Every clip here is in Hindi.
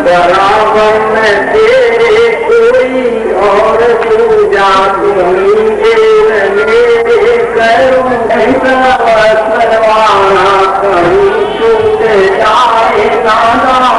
बराबर में तेरे कोई और पूजा तुम्हें करूँ सरवाना कहीं छूट जाए नाम तुम्हारा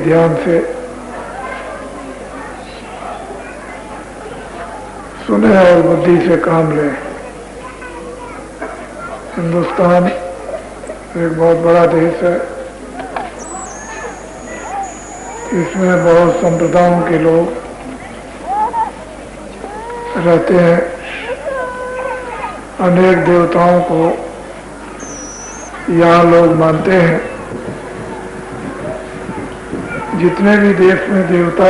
ध्यान से सुने और बुद्धि से काम लें। हिंदुस्तान एक बहुत बड़ा देश है। इसमें बहुत संप्रदायों के लोग रहते हैं। अनेक देवताओं को यहाँ लोग मानते हैं। जितने भी देश में देवता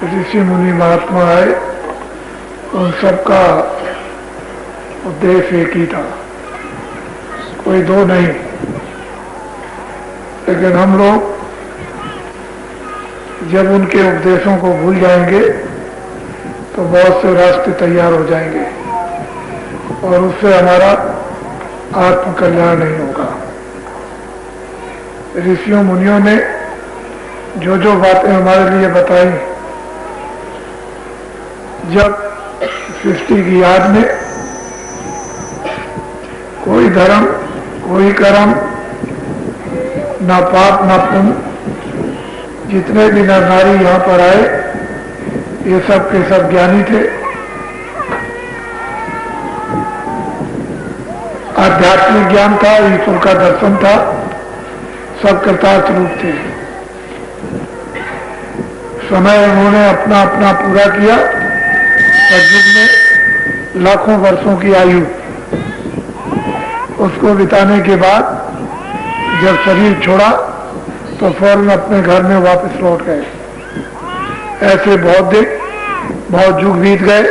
ऋषि मुनि महात्मा आए उन सबका उद्देश्य एक ही था, कोई दो नहीं। लेकिन हम लोग जब उनके उपदेशों को भूल जाएंगे तो बहुत से रास्ते तैयार हो जाएंगे और उससे हमारा आत्म कल्याण नहीं होगा। ऋषियों मुनियों ने जो जो बातें हमारे लिए बताई, जब सृष्टि की याद में कोई धर्म कोई कर्म, ना पाप ना पुण्य, जितने भी नर नारी यहाँ पर आए ये सब के सब ज्ञानी थे। आध्यात्मिक ज्ञान था, ईश्वर का दर्शन था, सब कृतार्थ रूप थे। समय उन्होंने अपना अपना पूरा किया। सतयुग में लाखों वर्षों की आयु, उसको बिताने के बाद जब शरीर छोड़ा तो फौरन अपने घर में वापस लौट गए। ऐसे बहुत युग बीत गए।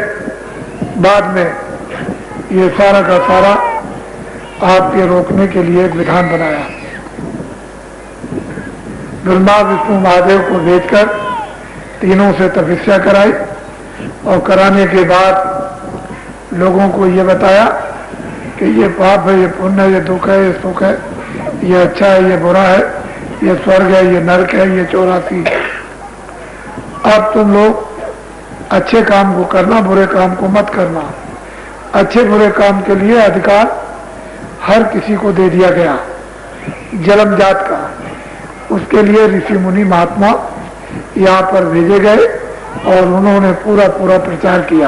बाद में ये सारा का सारा आपके रोकने के लिए एक विधान बनाया। ब्रह्मा विष्णु महादेव को भेजकर तीनों से तपस्या कराई और कराने के बाद लोगों को ये बताया कि ये पाप है, ये पुण्य है, ये दुख है, ये सुख है, ये अच्छा है, ये बुरा है, ये स्वर्ग है, ये नरक है, ये 84 है। अब तुम लोग अच्छे काम को करना, बुरे काम को मत करना। अच्छे बुरे काम के लिए अधिकार हर किसी को दे दिया गया, जन्म जात का। उसके लिए ऋषि मुनि महात्मा यहाँ पर भेजे गए और उन्होंने पूरा पूरा प्रचार किया।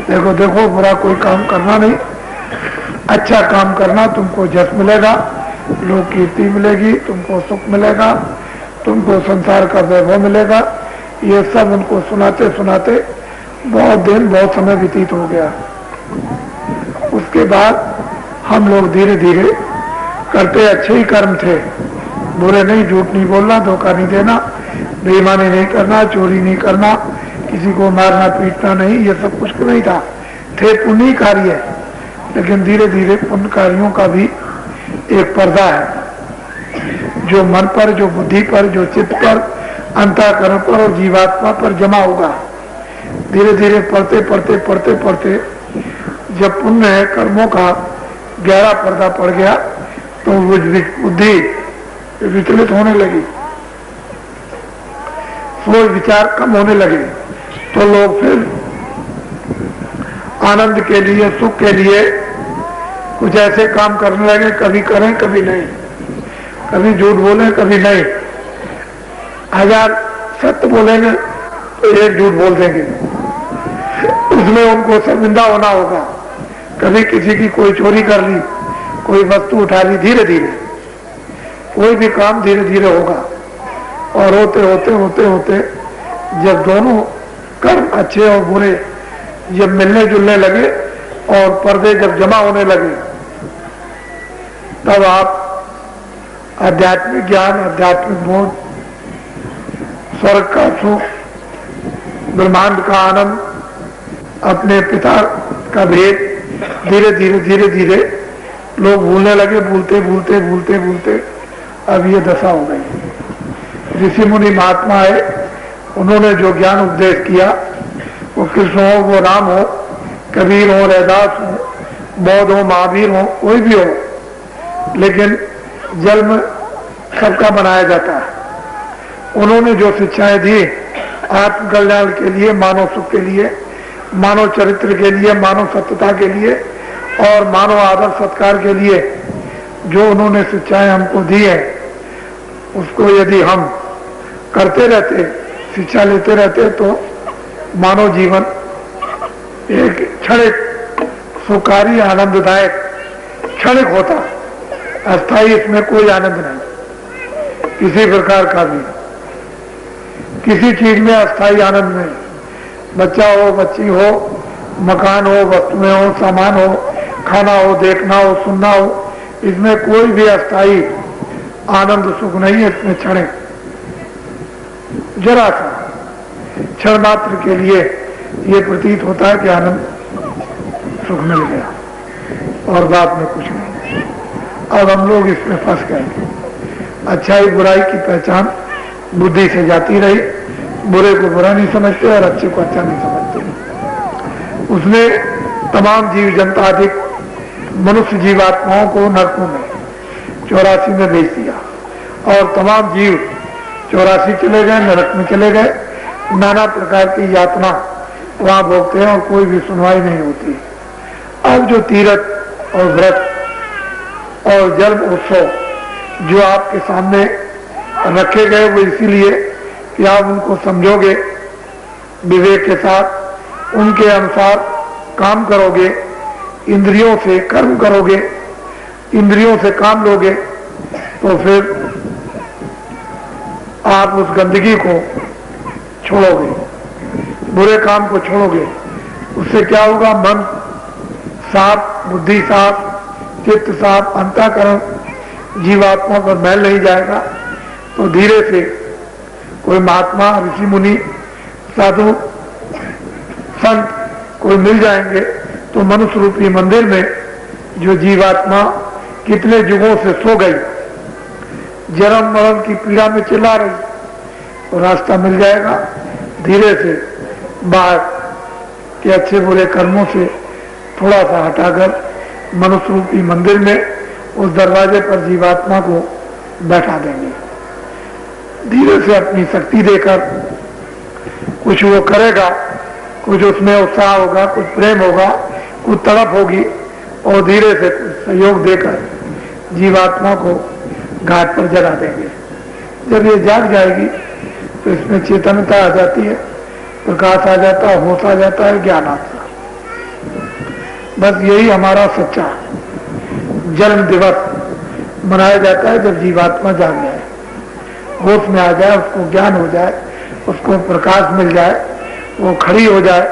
देखो देखो, बुरा कोई काम करना नहीं, अच्छा काम करना, तुमको जस मिलेगा, लोक कीर्ति मिलेगी, तुमको सुख मिलेगा, तुमको संसार का वैभव मिलेगा, ये सब उनको सुनाते सुनाते बहुत दिन बहुत समय व्यतीत हो गया। उसके बाद हम लोग धीरे धीरे करते अच्छे ही कर्म थे, बुरे नहीं, झूठ नहीं बोलना, धोखा नहीं देना, बेईमानी नहीं करना, चोरी नहीं करना, किसी को मारना पीटना नहीं, ये सब कुछ नहीं था, थे पुण्य कार्य। लेकिन धीरे धीरे पुण्य कार्यों का भी एक पर्दा है जो मन पर, जो बुद्धि पर, जो चित्त पर, अंतःकरण पर और जीवात्मा पर जमा होगा। धीरे धीरे पढ़ते पढ़ते पढ़ते पढ़ते जब पुण्य कर्मों का गहरा पर्दा पड़ गया तो वो बुद्धि विचलित होने लगी, सोच विचार कम होने लगे, तो लोग फिर आनंद के लिए, सुख के लिए कुछ ऐसे काम करने लगे, कभी करें कभी नहीं, कभी झूठ बोले कभी नहीं, 1000 सत्य बोलेंगे तो एक झूठ बोल देंगे, उसमें उनको शर्मिंदा होना होगा। कभी किसी की कोई चोरी कर ली, कोई वस्तु उठा ली, धीरे धीरे कोई भी काम धीरे धीरे होगा। और होते होते होते होते जब दोनों कर्म अच्छे और बुरे जब मिलने जुलने लगे और पर्दे जब जमा होने लगे, तब आप आध्यात्मिक ज्ञान, आध्यात्मिक बोध, स्वर्ग का सुख, ब्रह्मांड का आनंद, अपने पिता का भेद धीरे धीरे धीरे धीरे लोग भूलने लगे। भूलते भूलते भूलते भूलते अब ये दशा हो गई। ऋषि मुनि महात्मा आए, उन्होंने जो ज्ञान उपदेश किया, वो कृष्ण हो, वो राम हो, कबीर हो, रैदास हो, बौद्ध हो, महावीर हो, कोई भी हो, लेकिन जन्म सबका बनाया जाता है। उन्होंने जो शिक्षाएं दी आत्म कल्याण के लिए, मानव सुख के लिए, मानव चरित्र के लिए, मानव सत्यता के लिए और मानव आदर सत्कार के लिए जो उन्होंने शिक्षाएं हमको दी है, उसको यदि हम करते रहते, शिक्षा लेते रहते, तो मानव जीवन एक क्षणिक सुखारी आनंददायक क्षणिक होता, अस्थायी इसमें कोई आनंद नहीं, किसी प्रकार का भी, किसी चीज में अस्थायी आनंद नहीं। बच्चा हो, बच्ची हो, मकान हो, वस्तुएं हो, सामान हो, खाना हो, देखना हो, सुनना हो, इसमें कोई भी अस्थायी आनंद सुख नहीं है। इसमें क्षणिक, जरा सा क्षण मात्र के लिए ये प्रतीत होता है कि आनंद सुख मिल गया और बाद में कुछ नहीं। अब हम लोग इसमें फंस गए। अच्छाई बुराई की पहचान बुद्धि से जाती रही, बुरे को बुरा नहीं समझते और अच्छे को अच्छा नहीं समझते। उसने तमाम जीव जंता अधिक मनुष्य जीवात्माओं को नरकों में 84 में भेज दिया और तमाम जीव 84 चले गए, नरक में चले गए, नाना प्रकार की यातना वहां भोगते हैं और कोई भी सुनवाई नहीं होती। अब जो तीर्थ और व्रत और जन्म उत्सव जो आपके सामने रखे गए, वो इसीलिए कि आप उनको समझोगे, विवेक के साथ उनके अनुसार काम करोगे, इंद्रियों से कर्म करोगे, इंद्रियों से काम लोगे, तो फिर आप उस गंदगी को छोड़ोगे, बुरे काम को छोड़ोगे। उससे क्या होगा? मन साफ, बुद्धि साफ, चित्त साफ, अंतःकरण जीवात्मा पर मैल नहीं जाएगा। तो धीरे से कोई महात्मा, ऋषि मुनि, साधु, संत कोई मिल जाएंगे तो मनुष्य रूपी मंदिर में जो जीवात्मा कितने युगों से सो गई, जन्म मरण की पीड़ा में चिल्ला रही, तो रास्ता मिल जाएगा। धीरे से बाहर के अच्छे बुरे कर्मों से थोड़ा सा हटाकर मनुष्य रूपी मंदिर में उस दरवाजे पर जीवात्मा को बैठा देंगे। धीरे से अपनी शक्ति देकर कुछ वो करेगा, कुछ उसमें उत्साह होगा, कुछ प्रेम होगा, कुछ तड़प होगी, और धीरे से कुछ सहयोग देकर जीवात्मा को घाट पर जगा देंगे। जब ये जाग जाएगी तो इसमें चेतनता आ जाती है, प्रकाश आ जाता है, होश आ जाता है, ज्ञान आता है। बस यही हमारा सच्चा जन्म दिवस मनाया जाता है, जब जीवात्मा जाग जाए, होश में आ जाए, उसको ज्ञान हो जाए, उसको प्रकाश मिल जाए, वो खड़ी हो जाए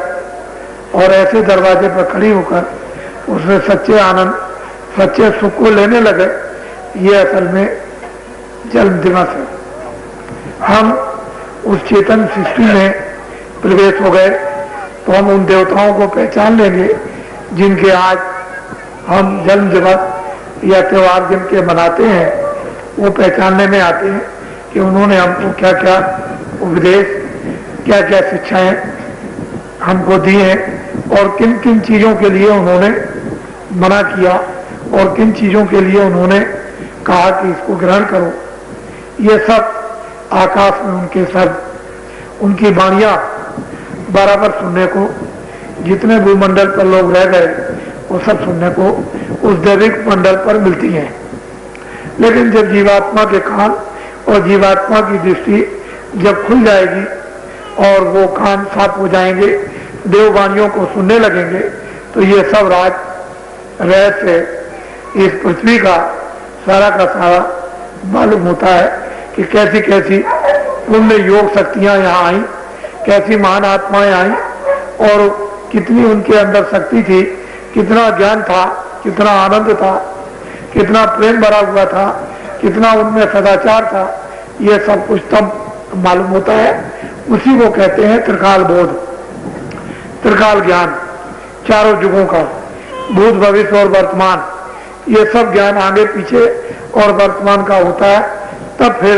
और ऐसे दरवाजे पर खड़ी होकर उससे सच्चे आनंद, सच्चे सुख को लेने लगे, ये असल में जन्म दिवस है। हम उस चेतन सृष्टि में प्रवेश हो गए तो हम उन देवताओं को पहचान लेंगे जिनके आज हम जन्म दिवस या त्योहार जिनके मनाते हैं, वो पहचानने में आते हैं कि उन्होंने हमको क्या क्या उपदेश, क्या क्या शिक्षाएं हमको दी हैं और किन किन चीज़ों के लिए उन्होंने मना किया और किन चीज़ों के लिए उन्होंने कहा कि इसको ग्रहण करो। ये सब आकाश में उनके सब, उनकी वाणियाँ बराबर सुनने को, जितने भूमंडल पर लोग रह गए वो सब सुनने को उस दैविक मंडल पर मिलती हैं। लेकिन जब जीवात्मा के कान और जीवात्मा की दृष्टि जब खुल जाएगी और वो कान साफ हो जाएंगे, देववाणियों को सुनने लगेंगे, तो ये सब राज रहस्य इस पृथ्वी का सारा का सारा मालूम होता है कि कैसी कैसी पुण्य योग शक्तियां यहाँ आई, कैसी महान आत्माएं आई और कितनी उनके अंदर शक्ति थी, कितना ज्ञान था, कितना आनंद था, कितना प्रेम भरा हुआ था, कितना उनमें सदाचार था। ये सब कुछ तब मालूम होता है। उसी को कहते हैं त्रिकाल बोध, त्रिकाल ज्ञान, चारों युगों का, भूत भविष्य और वर्तमान, ये सब ज्ञान आगे पीछे और वर्तमान का होता है। तब फिर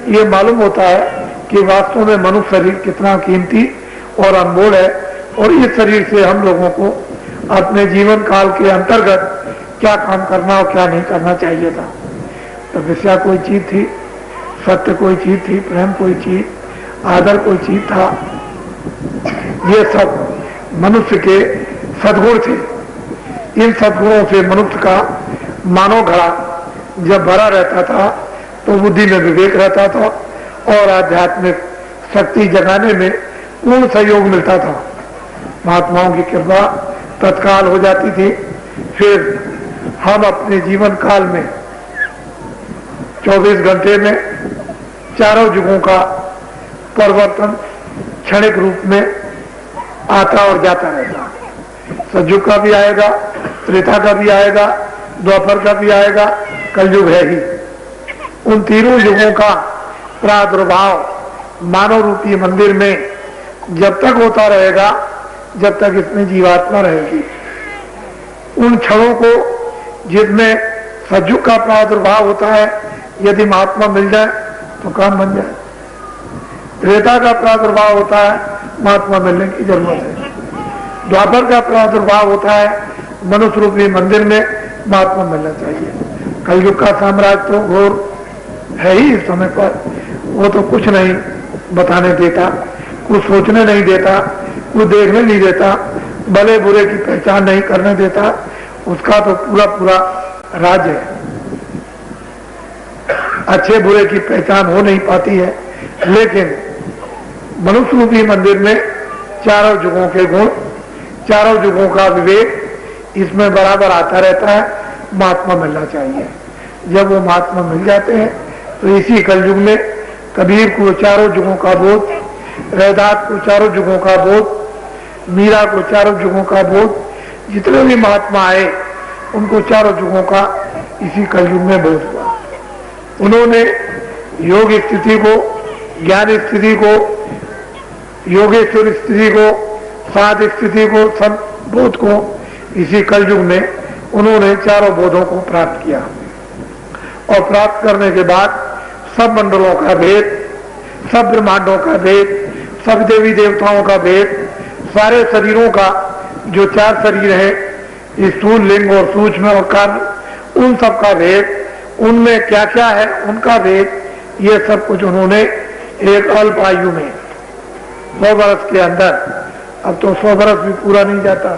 ये मालूम होता है कि वास्तव में मनुष्य शरीर कितना कीमती और अनमोल है और इस शरीर से हम लोगों को अपने जीवन काल के अंतर्गत क्या काम करना और क्या नहीं करना चाहिए था। तपस्या कोई चीज थी, सत्य कोई चीज थी, प्रेम कोई चीज, आदर कोई चीज था। ये सब मनुष्य के सद्गुण थे। इन सद्गुणों से मनुष्य का मानव घड़ा जब भरा रहता था तो बुद्धि में विवेक रहता था और आध्यात्मिक शक्ति जगाने में पूर्ण सहयोग मिलता था। महात्माओं की कृपा तत्काल हो जाती थी। फिर हम अपने जीवन काल में 24 घंटे में चारों युगों का परिवर्तन क्षणिक रूप में आता और जाता रहता। सतयुग का भी आएगा, त्रेता का भी आएगा, द्वापर का भी आएगा, कलयुग है ही। उन तीनों युगों का प्रादुर्भाव मानव रूपी मंदिर में जब तक होता रहेगा, जब तक इसमें जीवात्मा रहेगी। उन क्षणों को जिसमें सतयुग का प्रादुर्भाव होता है, यदि महात्मा मिल जाए तो काम बन जाए। त्रेता का प्रादुर्भाव होता है, महात्मा मिलने की जरूरत है। द्वापर का प्रादुर्भाव होता है, मनुष्य रूपी मंदिर में महात्मा मिलना चाहिए। कलयुग का साम्राज्य तो घोर है ही इस समय पर। वो तो कुछ नहीं बताने देता, कुछ सोचने नहीं देता, कुछ देखने नहीं देता, भले बुरे की पहचान नहीं करने देता। उसका तो पूरा पूरा राज है। अच्छे बुरे की पहचान हो नहीं पाती है। लेकिन मनुष्य रूपी मंदिर में चारों युगों के गुण, चारों युगों का विवेक इसमें बराबर आता रहता है। महात्मा मिलना चाहिए। जब वो महात्मा मिल जाते हैं तो इसी कलयुग में कबीर को चारों युगों का बोध, रैदास को चारों युगों का बोध, मीरा को चारों युगों का बोध, जितने भी महात्मा आए उनको चारों युगों का इसी कलयुग में बोध हुआ। उन्होंने योग स्थिति को, ज्ञान स्थिति को, योगेश्वर स्थिति को, साध स्थिति को, बोध को इसी कलयुग में उन्होंने चारों बोधों को प्राप्त किया। और प्राप्त करने के बाद सब मंडलों का भेद, सब ब्रह्मांडों का भेद, सब देवी देवताओं का भेद, सारे शरीरों का जो चार शरीर है, स्थूल, लिंग और सूक्ष्म और कारण, उन सब का भेद, उनमें क्या क्या है उनका भेद, ये सब कुछ उन्होंने एक अल्प आयु में 100 वर्ष के अंदर, अब तो 100 वर्ष भी पूरा नहीं जाता,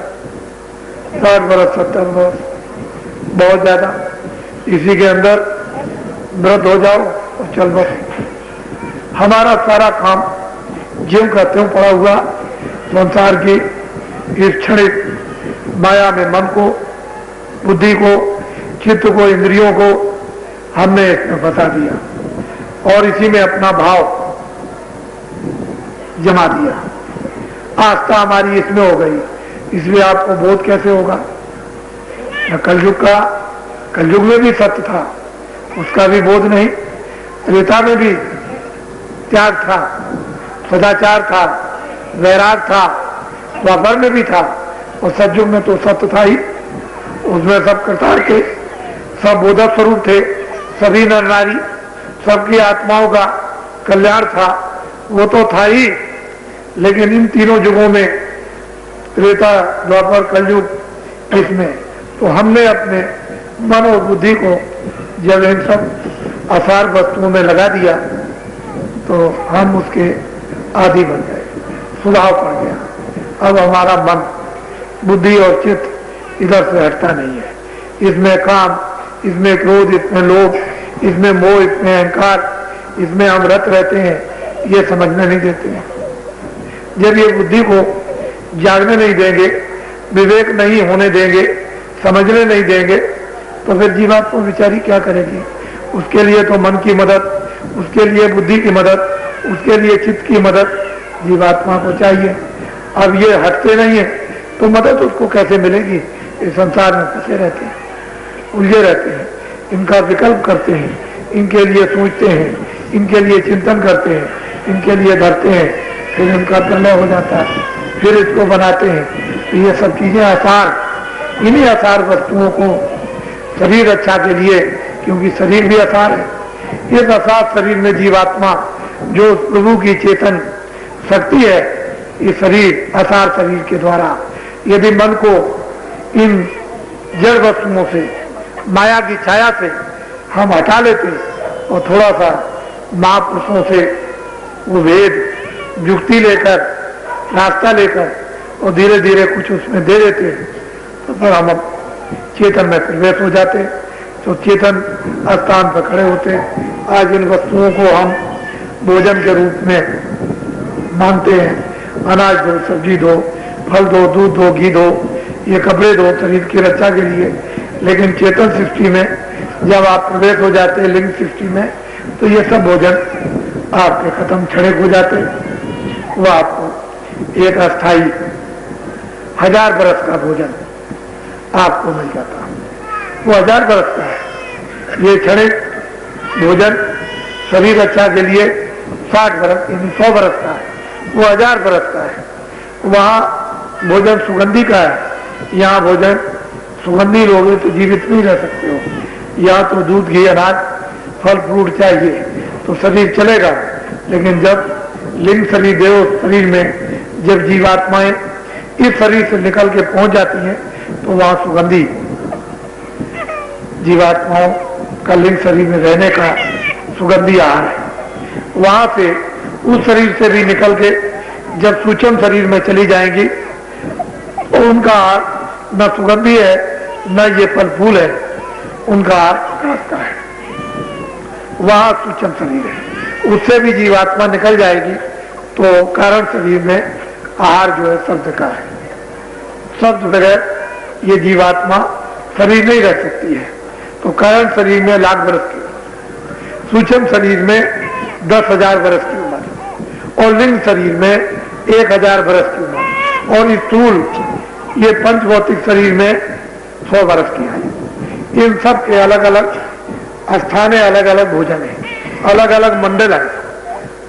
60 वर्ष 70 वर्ष बहुत ज्यादा, इसी के अंदर वृद्ध हो जाओ और चल बसो। हमारा सारा काम ज्यों का त्यों पड़ा हुआ संसार की इस क्षणिक माया में मन को, बुद्धि को, चित्त को, इंद्रियों को हमने इसमें फंसा दिया और इसी में अपना भाव जमा दिया। आस्था हमारी इसमें हो गई, इसलिए आपको बोध कैसे होगा? कलयुग में भी सत्य था, उसका भी बोध नहीं। त्रेता में भी त्याग था, सदाचार था, वैराग था, द्वापर में भी था, और सतयुग में तो सत्य था ही। उसमें सब करतार थे, सब बोधक स्वरूप थे, सभी नर नारी, सबकी आत्माओं का कल्याण था, वो तो था ही। लेकिन इन तीनों युगों में, त्रेता, द्वापर, कलयुग, इसमें तो हमने अपने मन और बुद्धि को जब इन सब आसार वस्तुओं में लगा दिया तो हम उसके आदि बन गए, स्वभाव पड़ गया। अब हमारा मन, बुद्धि और चित्त इधर से हटता नहीं है। इसमें काम, इसमें क्रोध, इसमें लोभ, इसमें मोह, इसमें अहंकार, इसमें हम रत रहते हैं, ये समझने नहीं देते हैं। जब ये बुद्धि को जागने नहीं देंगे, विवेक नहीं होने देंगे, समझने नहीं देंगे, तो फिर जीवात्मा बेचारी क्या करेगी? उसके लिए तो मन की मदद, उसके लिए बुद्धि की मदद, उसके लिए चित्त की मदद जीवात्मा को चाहिए। अब ये हटते नहीं है तो मदद उसको कैसे मिलेगी? इस संसार में फंसे रहते हैं, उलझे रहते हैं, इनका विकल्प करते हैं, इनके लिए सोचते हैं, इनके लिए चिंतन करते हैं, इनके लिए धरते हैं, फिर इनका प्रलय हो जाता है, फिर इसको बनाते हैं। तो ये सब चीजें आसार, इन्हीं आसार वस्तुओं को शरीर रक्षा के लिए, क्योंकि शरीर भी आसार है, इस आसार शरीर में जीवात्मा जो प्रभु की चेतन शक्ति है, ये शरीर, आसार शरीर के द्वारा यदि मन को इन जड़ वस्तुओं से, माया की छाया से हम हटा लेते और थोड़ा सा महापुरुषों से वो वेद युक्ति लेकर, रास्ता लेकर और धीरे धीरे कुछ उसमें दे देते तो फिर हम चेतन में प्रवेश हो जाते, तो चेतन स्थान पर खड़े होते। आज इन वस्तुओं को हम भोजन के रूप में मानते हैं। अनाज दो, सब्जी दो, फल दो, दूध दो, घी दो, ये कपड़े दो शरीर की रक्षा के लिए। लेकिन चेतन सृष्टि में जब आप प्रवेश हो जाते हैं, लिंग सृष्टि में, तो ये सब भोजन आपके खत्म, क्षणिक हो जाते। वो आपको एक अस्थाई 1000 बरस का भोजन आपको मिल जाता, वो 1000 बरस का है। ये क्षणिक भोजन शरीर रक्षा के लिए 60 बरस यानी 100 बरस का है, वो 1000 बरस का है। वहाँ भोजन सुगंधी का है, यहाँ भोजन सुगंधी लोगे तो जीवित नहीं रह सकते हो। यहाँ तो दूध, घी, अनाज, फल फ्रूट चाहिए तो शरीर चलेगा। लेकिन जब लिंग शरीर, देव शरीर में जब जीवात्माएं इस शरीर से निकल के पहुंच जाती हैं तो वहां सुगंधी जीवात्माओं का लिंग शरीर में रहने का सुगंधी आहार है। वहां से, उस शरीर से भी निकल के जब सूक्ष्म शरीर में चली जाएंगी तो उनका आहार न सुगंधी है न ये फल फूल है, उनका आहार घास का है। वहां सूक्ष्म शरीर है, उससे भी जीवात्मा निकल जाएगी तो कारण शरीर में आहार जो है शब्द का है। शब्द बगैर ये जीवात्मा शरीर नहीं रह सकती है। तो कारण शरीर में लाख बरस की, सूक्ष्म शरीर में 10,000 बरस की उम्र, और लिंग शरीर में 1000 बरस की उम्र, और स्थूल ये पंचभौतिक शरीर में 100 बरस की आयु। इन सब के अलग अलग स्थान है, अलग अलग भोजन है, अलग अलग मंडल है,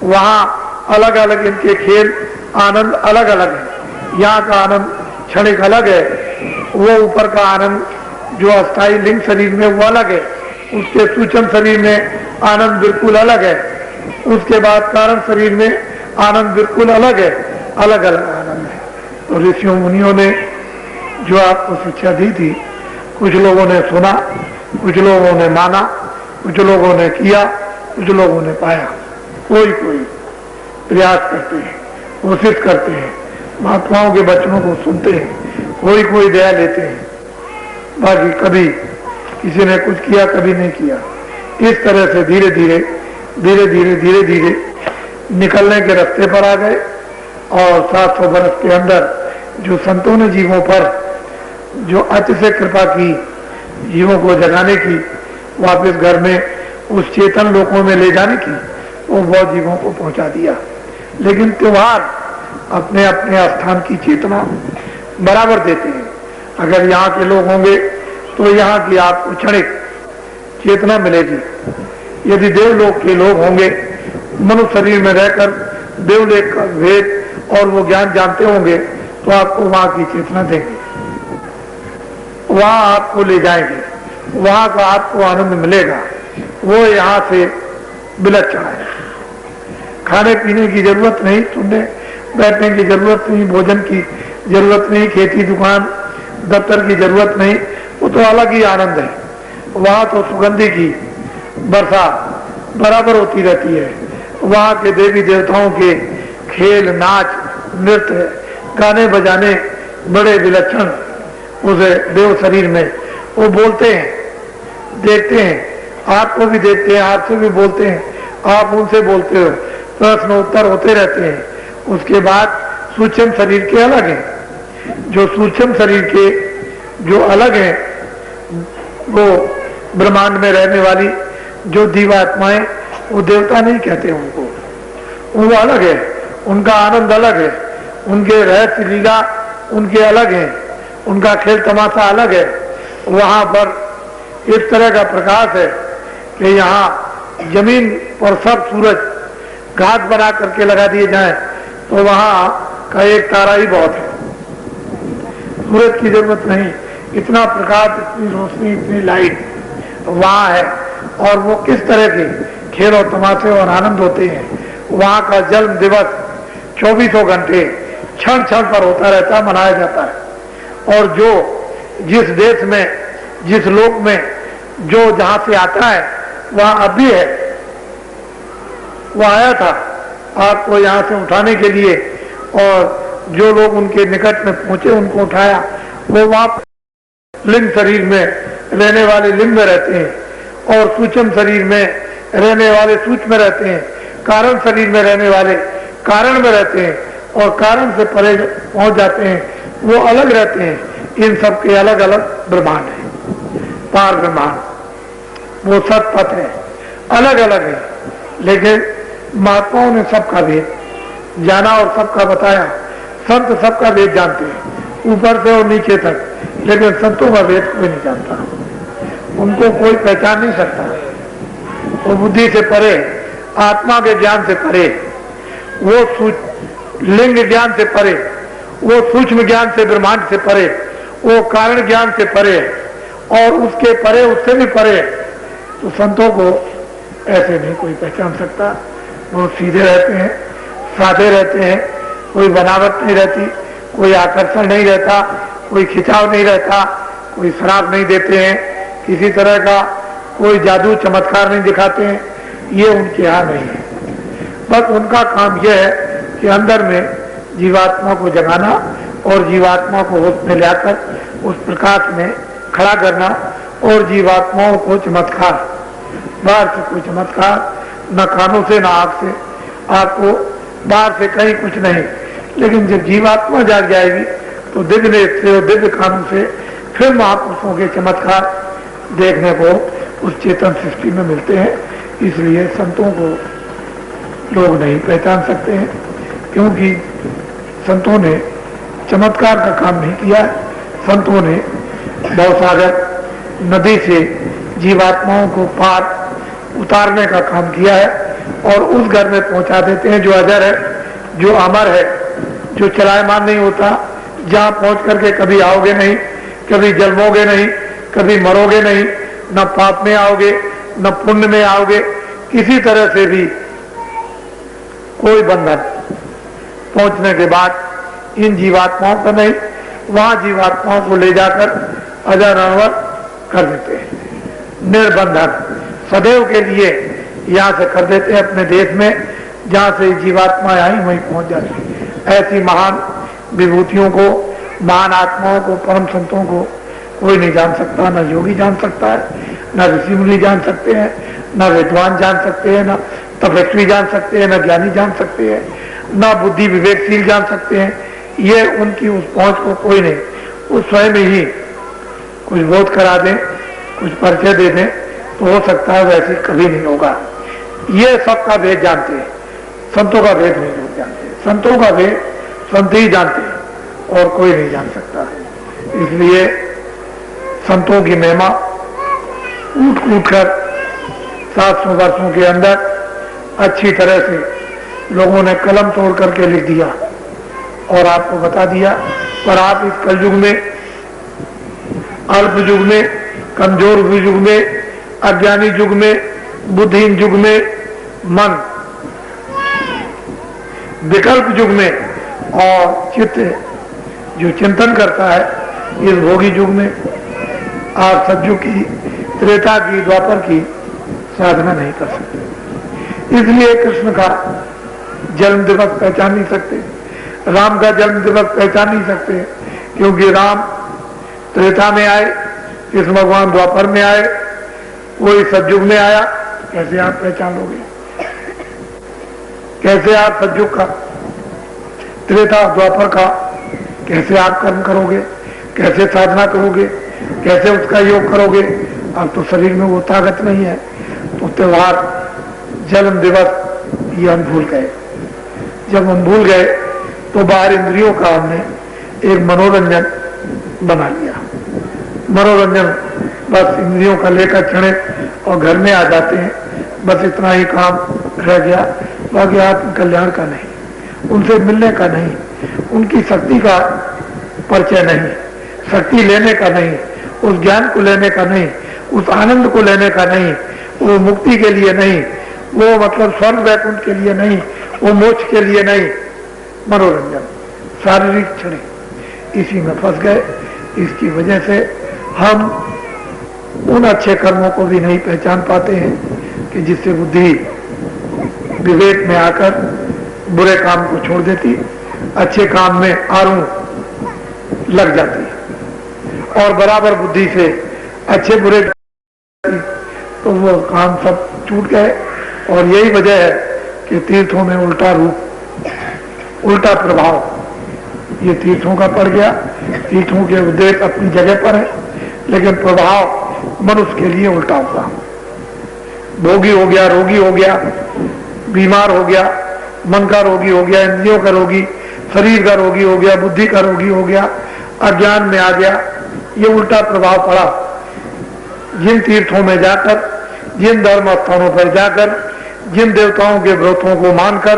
वहाँ अलग अलग इनके खेल आनंद अलग अलग है। यहाँ का आनंद क्षणिक अलग है, वो ऊपर का आनंद जो अस्थाई लिंग शरीर में वो अलग है, उसके सूक्ष्म शरीर में आनंद बिल्कुल अलग है, उसके बाद कारण शरीर में आनंद बिल्कुल अलग है, अलग अलग आनंद है। तो ऋषियों मुनियों ने जो आपको शिक्षा दी थी, कुछ लोगों ने सुना, कुछ लोगों ने माना, कुछ लोगों ने किया, कुछ लोगों ने पाया। कोई कोई प्रयास करते हैं, कोशिश करते हैं, महात्माओं के वचनों को सुनते हैं, कोई कोई दया लेते हैं, बाकी कभी किसी ने कुछ किया, कभी नहीं किया। इस तरह से धीरे धीरे धीरे धीरे धीरे धीरे निकलने के रास्ते पर आ गए। और 700 वर्ष के अंदर जो संतों ने जीवों पर जो अतिशय कृपा की, जीवों को जगाने की, वापस घर में उस चेतन लोकों में ले जाने की, वो बहुत जीवों को पहुंचा दिया। लेकिन त्योहार अपने अपने स्थान की चेतना बराबर देते हैं। अगर यहाँ के लोग होंगे तो यहाँ की आपको क्षणिक चेतना मिलेगी। यदि देवलोक के लोग होंगे, मनुष्य शरीर में रहकर देवलोक का भेद और वो ज्ञान जानते होंगे, तो आपको वहां की चेतना देंगे, वहां आपको ले जाएंगे, वहां का आपको आनंद मिलेगा। वो यहाँ से विलक्षण है। खाने पीने की जरूरत नहीं, सुनने बैठने की जरूरत नहीं, भोजन की जरूरत नहीं, खेती दुकान दफ्तर की जरूरत नहीं, वो तो अलग ही आनंद है। वहां तो सुगंधी की वर्षा बराबर होती रहती है। वहां के देवी देवताओं के खेल, नाच, नृत्य, गाने बजाने बड़े विलक्षण उस देव शरीर में। वो बोलते हैं, देखते हैं, आपको भी देखते हैं, आपसे भी बोलते हैं, आप उनसे बोलते हो, प्रश्न उत्तर होते रहते हैं। उसके बाद सूक्ष्म शरीर के अलग हैं। जो सूक्ष्म शरीर के जो अलग हैं, वो ब्रह्मांड में रहने वाली जो जीवात्माएं, वो देवता नहीं कहते उनको, वो अलग है, उनका आनंद अलग है, उनके रहस्य लीला उनके अलग हैं, उनका खेल तमाशा अलग है। वहां पर इस तरह का प्रकाश है कि यहाँ जमीन पर सब सूरज घाट बना करके लगा दिए जाएं तो वहां का एक तारा ही बहुत है, सूरज की जरूरत नहीं। इतना प्रकाश, इतनी रोशनी, इतनी लाइट वहां है। और वो किस तरह के खेल और तमाशे और आनंद होते हैं। वहां का जन्म दिवस 24 घंटे क्षण क्षण पर होता रहता, मनाया जाता है। और जो जिस देश में, जिस लोक में जो जहां से आता है, वहां अब भी है, वो आया था आपको यहाँ से उठाने के लिए, और जो लोग उनके निकट में पहुंचे उनको उठाया। वो वहां लिंग शरीर में रहने वाले लिंग में रहते हैं, और सूक्ष्म शरीर में रहने वाले सूक्ष्म में रहते हैं, कारण शरीर में रहने वाले कारण में रहते हैं, और कारण से परे पहुंच जाते हैं, वो अलग रहते हैं। इन सब के अलग अलग ब्रह्मांड है, पार ब्रह्मांड, वो सतपथ है, अलग अलग है। लेकिन महात्माओं ने सबका भेद जाना और सबका बताया। संत सबका भेद जानते हैं, ऊपर से और नीचे तक, लेकिन संतों का भेद कोई नहीं जानता, उनको कोई पहचान नहीं सकता। वो बुद्धि से परे, आत्मा के ज्ञान से परे, वो लिंग ज्ञान से परे, वो सूक्ष्म ज्ञान से, ब्रह्मांड से परे, वो कारण ज्ञान से परे, और उसके परे, उससे भी परे। तो संतों को ऐसे नहीं कोई पहचान सकता। वो सीधे रहते हैं, साधे रहते हैं, कोई बनावट नहीं रहती, कोई आकर्षण नहीं रहता, कोई खिंचाव नहीं रहता, कोई शराब नहीं देते हैं, किसी तरह का कोई जादू चमत्कार नहीं दिखाते हैं। ये उनके यहाँ नहीं है। बस उनका काम यह है कि अंदर में जीवात्मा को जगाना और जीवात्मा को होश में लाकर उस प्रकाश में खड़ा करना, और जीवात्माओं को चमत्कार, बाहर से कोई चमत्कार, न कानों से न आंख से, आपको बाहर से कहीं कुछ नहीं। लेकिन जब जीवात्मा जाग जाएगी तो दिव्य नेत्र से और दिव्य कानों से फिर महापुरुषों के चमत्कार देखने को उस चेतन सृष्टि में मिलते हैं। इसलिए संतों को लोग नहीं पहचान सकते हैं, क्योंकि संतों ने चमत्कार का काम नहीं किया है। संतों ने भवसागर नदी से जीवात्माओं को पार उतारने का काम किया है, और उस घर में पहुंचा देते हैं जो अजर है, जो अमर है, जो चलायमान नहीं होता, जहां पहुंच करके कभी आओगे नहीं, कभी जन्मोगे नहीं, कभी मरोगे नहीं, न पाप में आओगे न पुण्य में आओगे, किसी तरह से भी कोई बंधन। पहुंचने के बाद इन जीवात्माओं का नहीं, वहां जीवात्माओं को ले जाकर अजर अनवर कर देते हैं, निर्बंधन सदैव के लिए यहाँ से कर देते हैं। अपने देश में जहाँ से जीवात्माएं आई वहीं पहुंच जाती। ऐसी महान विभूतियों को, महान आत्माओं को, परम संतों को कोई नहीं जान सकता। न योगी जान सकता है, न ऋषि मुनि जान सकते हैं, न विद्वान जान सकते हैं, न तपस्वी जान सकते हैं, न ज्ञानी जान सकते हैं, न बुद्धि विवेकशील जान सकते हैं। ये उनकी उस पहुंच को कोई नहीं, वो स्वयं ही कुछ बोध करा दें, कुछ परिचय दे दें, तो हो सकता है वैसे कभी नहीं होगा। ये सबका भेद जानते हैं, संतों का भेद नहीं लोग जानते। संतों का भेद संत ही जानते हैं और कोई नहीं जान सकता। इसलिए संतों की महिमा कूट कूट कर 700 वर्षों के अंदर अच्छी तरह से लोगों ने कलम तोड़ करके लिख दिया और आपको बता दिया। पर आप इस कलयुग में, अल्प युग में, कमजोर युग में, अज्ञानी युग में, बुद्धिहीन युग में, मन विकल्प युग में और चित्त जो चिंतन करता है इस भोगी युग में आप सतयुग की, त्रेता की, द्वापर की साधना नहीं कर सकते। इसलिए कृष्ण का जन्म दिवस पहचान नहीं सकते, राम का जन्म दिवस पहचान नहीं सकते, क्योंकि राम त्रेता में आए, कृष्ण भगवान द्वापर में आए, कोई सतयुग में आया। कैसे आप पहचान लोगे? कैसे आप सतयुग का, त्रेता द्वापर का कैसे आप कर्म करोगे? कैसे साधना करोगे? कैसे उसका योग करोगे? अब तो शरीर में वो ताकत नहीं है। तो त्योहार, जन्म दिवस ये हम भूल गए। जब हम भूल गए तो बाहर इंद्रियों का हमने एक मनोरंजन बना लिया। मनोरंजन बस इंद्रियों का लेकर चढ़े और घर में आ जाते हैं, बस इतना ही काम रह गया। बाकी आत्म कल्याण का नहीं, उनसे मिलने का नहीं, उनकी शक्ति का परिचय नहीं, शक्ति लेने का नहीं, उस ज्ञान को लेने का नहीं, उस आनंद को लेने का नहीं, वो मुक्ति के लिए नहीं, वो मतलब स्वर्ग वैकुंठ के लिए नहीं, वो मोक्ष के लिए नहीं, मनोरंजन, शारीरिक क्षण, इसी में फंस गए। इसकी वजह से हम उन अच्छे कर्मों को भी नहीं पहचान पाते हैं कि जिससे बुद्धि विवेक में आकर बुरे काम को छोड़ देती, अच्छे काम में आरूं लग जाती है और बराबर बुद्धि से अच्छे बुरे तो वो काम सब छूट गए। और यही वजह है कि तीर्थों में उल्टा रूप, उल्टा प्रभाव ये तीर्थों का पड़ गया। तीर्थों के उद्देश्य अपनी जगह पर है, लेकिन प्रभाव मनुष्य के लिए उल्टा हुआ। भोगी हो गया, रोगी हो गया, बीमार हो गया, मन का रोगी हो गया, इंद्रियों का रोगी, शरीर का रोगी हो गया, बुद्धि का रोगी हो गया, अज्ञान में आ गया। ये उल्टा प्रभाव पड़ा। जिन तीर्थों में जाकर, जिन धर्म स्थानों पर जाकर, जिन देवताओं के व्रतों को मानकर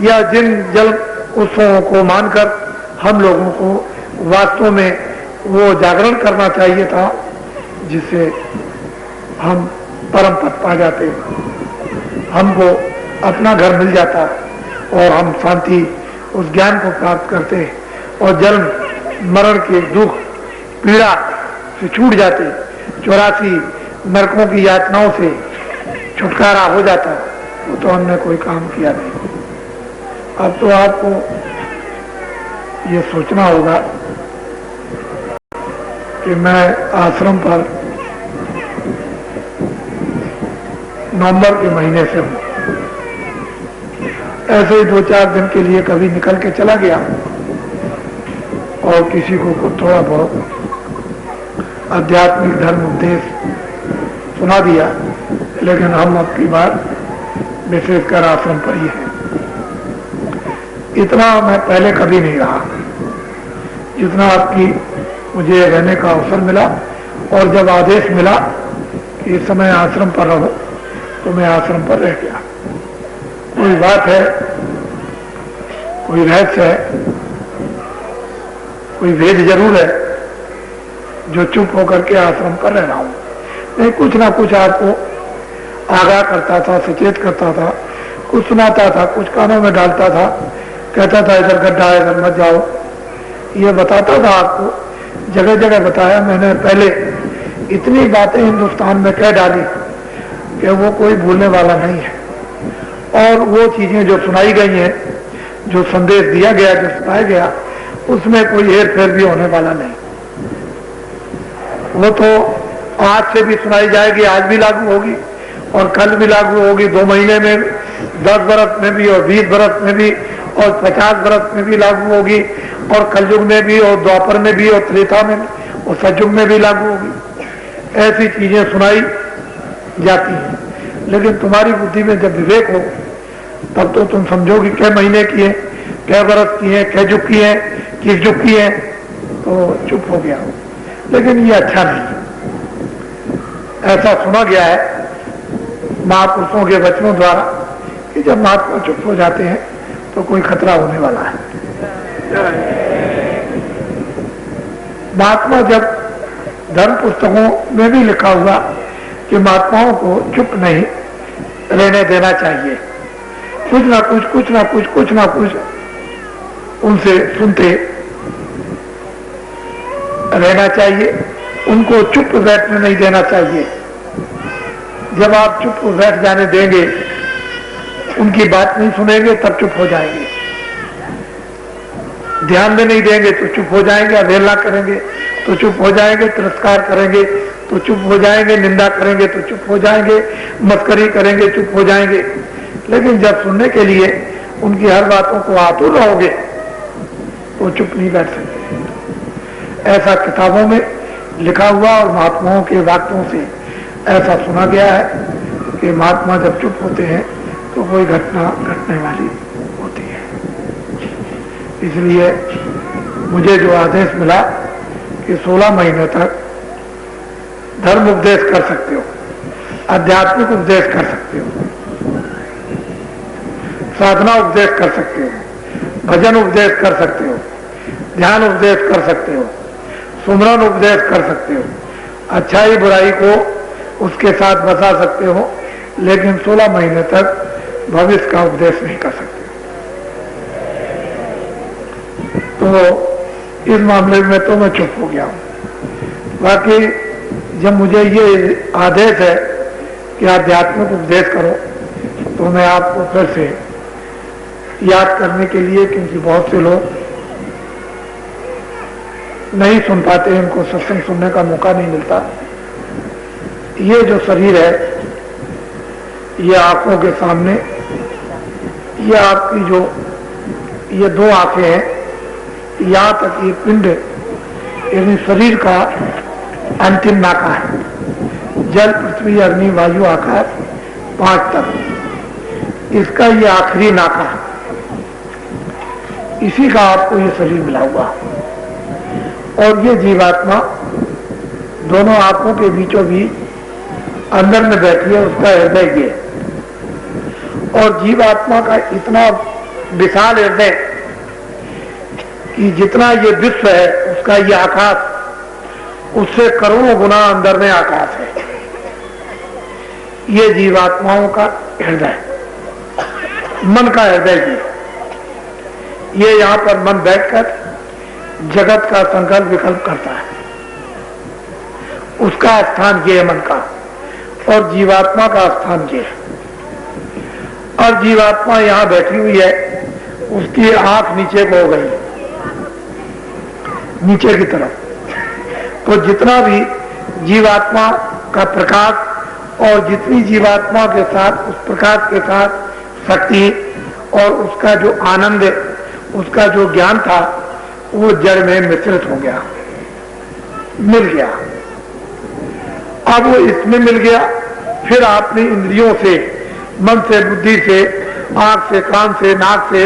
या जिन जल उत्सवों को मानकर हम लोगों को वास्तव में वो जागरण करना चाहिए था, जिससे हम परम पद पा जाते, हमको अपना घर मिल जाता और हम शांति, उस ज्ञान को प्राप्त करते और जन्म मरण के दुख पीड़ा से छूट जाते, 84 नरकों की यातनाओं से छुटकारा हो जाता। वो तो हमने कोई काम किया नहीं। अब तो आपको ये सोचना होगा कि मैं आश्रम पर नवंबर के महीने से हूं। ऐसे ही 2-4 दिन के लिए कभी निकल के चला गया और किसी को थोड़ा बहुत आध्यात्मिक धर्म उपदेश सुना दिया, लेकिन हम अब की बात विशेषकर आश्रम पर ही है। इतना मैं पहले कभी नहीं रहा जितना आपकी मुझे रहने का अवसर मिला। और जब आदेश मिला कि इस समय आश्रम पर रहो, तो मैं आश्रम पर रह गया। कोई बात है, कोई रहस्य है, कोई भेद जरूर है जो चुप होकर के आश्रम पर रह रहा हूं। नहीं, कुछ ना कुछ आपको आगाह करता था, सचेत करता था, कुछ सुनाता था, कुछ कानों में डालता था, कहता था इधर गड्ढा है, इधर मत जाओ, ये बताता था आपको। जगह जगह बताया मैंने। पहले इतनी बातें हिंदुस्तान में कह डाली कि वो कोई भूलने वाला नहीं है। और वो चीजें जो सुनाई गई हैं, जो संदेश दिया गया, जो सुनाया गया, उसमें कोई हेर फेर भी होने वाला नहीं। वो तो आज से भी सुनाई जाएगी, आज भी लागू होगी और कल भी लागू होगी, 2 महीने में, 10 बरस में भी और 20 बरस में भी और 50 बरस में भी लागू होगी और कलयुग में भी और द्वापर में भी और त्रेता में और सतयुग में भी लागू होगी। ऐसी चीजें सुनाई जाती हैं। लेकिन तुम्हारी बुद्धि में जब विवेक हो तब तो तुम समझो कि क्या महीने की है, क्या बरस की है, क्या जुग की है, किस जुग की है, तो चुप हो गया। लेकिन ये अच्छा नहीं। ऐसा सुना गया है महापुरुषों के वचनों द्वारा कि जब महात्मा चुप हो जाते हैं तो कोई खतरा होने वाला है। महात्मा जब धर्म पुस्तकों में भी लिखा हुआ कि महात्माओं को चुप नहीं रहने देना चाहिए, कुछ ना कुछ उनसे सुनते रहना चाहिए, उनको चुप बैठने नहीं देना चाहिए। जब आप चुप बैठ जाने देंगे, उनकी बात नहीं सुनेंगे, तब चुप हो जाएंगे। ध्यान में नहीं देंगे तो चुप हो जाएंगे, अवहेलना करेंगे तो चुप हो जाएंगे, तिरस्कार करेंगे तो चुप हो जाएंगे, निंदा करेंगे तो चुप हो जाएंगे, मस्करी करेंगे चुप हो जाएंगे। लेकिन जब सुनने के लिए उनकी हर बातों को आतुर रहोगे तो चुप नहीं बैठ सकते। ऐसा किताबों में लिखा हुआ और महात्माओं के वाक्यों से ऐसा सुना गया है कि महात्मा जब चुप होते हैं तो कोई घटना घटने वाली होती है। इसलिए मुझे जो आदेश मिला कि 16 महीने तक धर्म उपदेश कर सकते हो, आध्यात्मिक उपदेश कर सकते हो, साधना उपदेश कर सकते हो, भजन उपदेश कर सकते हो, ध्यान उपदेश कर सकते हो, सुमरन उपदेश कर सकते हो, अच्छाई बुराई को उसके साथ बता सकते हो, लेकिन 16 महीने तक भविष्य का उपदेश नहीं कर सकते। तो इस मामले में तो मैं चुप हो गया हूं। बाकी जब मुझे ये आदेश है कि आध्यात्मिक उपदेश करो, तो मैं आपको फिर से याद करने के लिए, क्योंकि बहुत से लोग नहीं सुन पाते, इनको सत्संग सुनने का मौका नहीं मिलता। ये जो शरीर है, ये आंखों के सामने, ये आपकी जो ये 2 आंखें हैं, यहाँ तक ये पिंड यानी शरीर का अंतिम नाका है। जल, पृथ्वी, अग्नि, वायु, आकाश 5 तक इसका ये आखिरी नाका है। इसी का आपको ये शरीर मिला हुआ, और ये जीवात्मा दोनों आंखों के बीचों बीच अंदर में बैठी है, उसका हृदय ये। और जीवात्मा का इतना विशाल हृदय कि जितना ये विश्व है उसका ये आकाश, उससे करोड़ों गुना अंदर में आकाश है। ये जीवात्माओं का हृदय, मन का हृदय ये यहाँ पर मन बैठकर जगत का संकल्प विकल्प करता है, उसका स्थान ये है मन का, और जीवात्मा का स्थान ये है। और जीवात्मा यहाँ बैठी हुई है, उसकी आंख नीचे को हो गई, नीचे की तरफ। तो जितना भी जीवात्मा का प्रकाश और जितनी जीवात्मा के साथ उस प्रकाश के साथ शक्ति और उसका जो आनंद, उसका जो ज्ञान था, वो जड़ में मिश्रित हो गया, मिल गया। अब वो इसमें मिल गया, फिर आपने इंद्रियों से, मन से, बुद्धि से, आंख से, कान से, नाक से,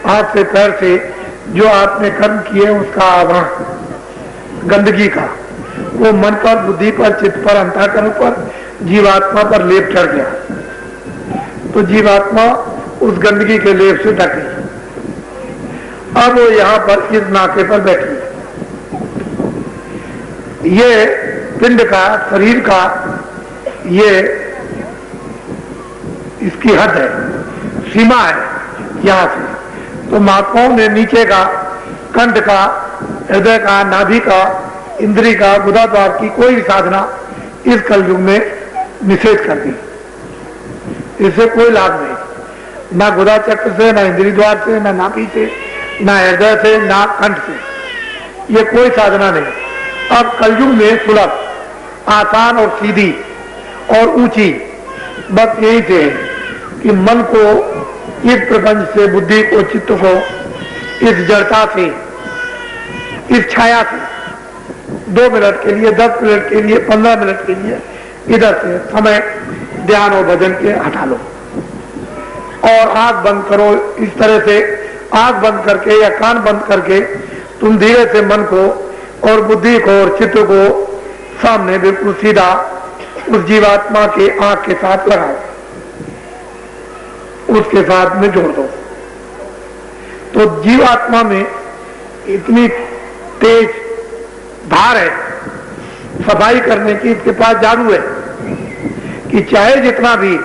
हाथ से, पैर से जो आपने कर्म किए, उसका आवरण गंदगी का वो मन पर, बुद्धि पर, चित्त पर, अंतःकरण पर, जीवात्मा पर लेप चढ़ गया। तो जीवात्मा उस गंदगी के लेप से ढक गई। अब वो यहाँ पर इस नाके पर बैठी है। ये पिंड का, शरीर का, ये इसकी हद है, सीमा है यहाँ से। तो महात्माओं ने नीचे का, कंठ का, हृदय का, नाभि का, इंद्री का, गुदा द्वार की कोई साधना इस कलयुग में निषेध कर दी। इससे कोई लाभ नहीं, ना गुदा चक्र से, ना इंद्री द्वार से, ना नाभि से, ना हृदय से, ना कंठ से, ये कोई साधना नहीं। अब कलयुग में सुलभ, आसान और सीधी और ऊंची बस यही से कि मन को इस प्रपंच से, बुद्धि को, चित्त को इस जड़ता से, इस छाया से 2 मिनट के लिए, 10 मिनट के लिए, 15 मिनट के लिए इधर से समय ध्यान और भजन के हटा लो, और आंख बंद करो। इस तरह से आंख बंद करके या कान बंद करके तुम धीरे से मन को और बुद्धि को और चित्त को सामने बिल्कुल सीधा उस जीवात्मा के आंख के साथ लगाओ, उसके साथ में जोड़ दो। तो जीवात्मा में इतनी तेज धार है सफाई करने की, इसके पास जादू है कि चाहे जितना भी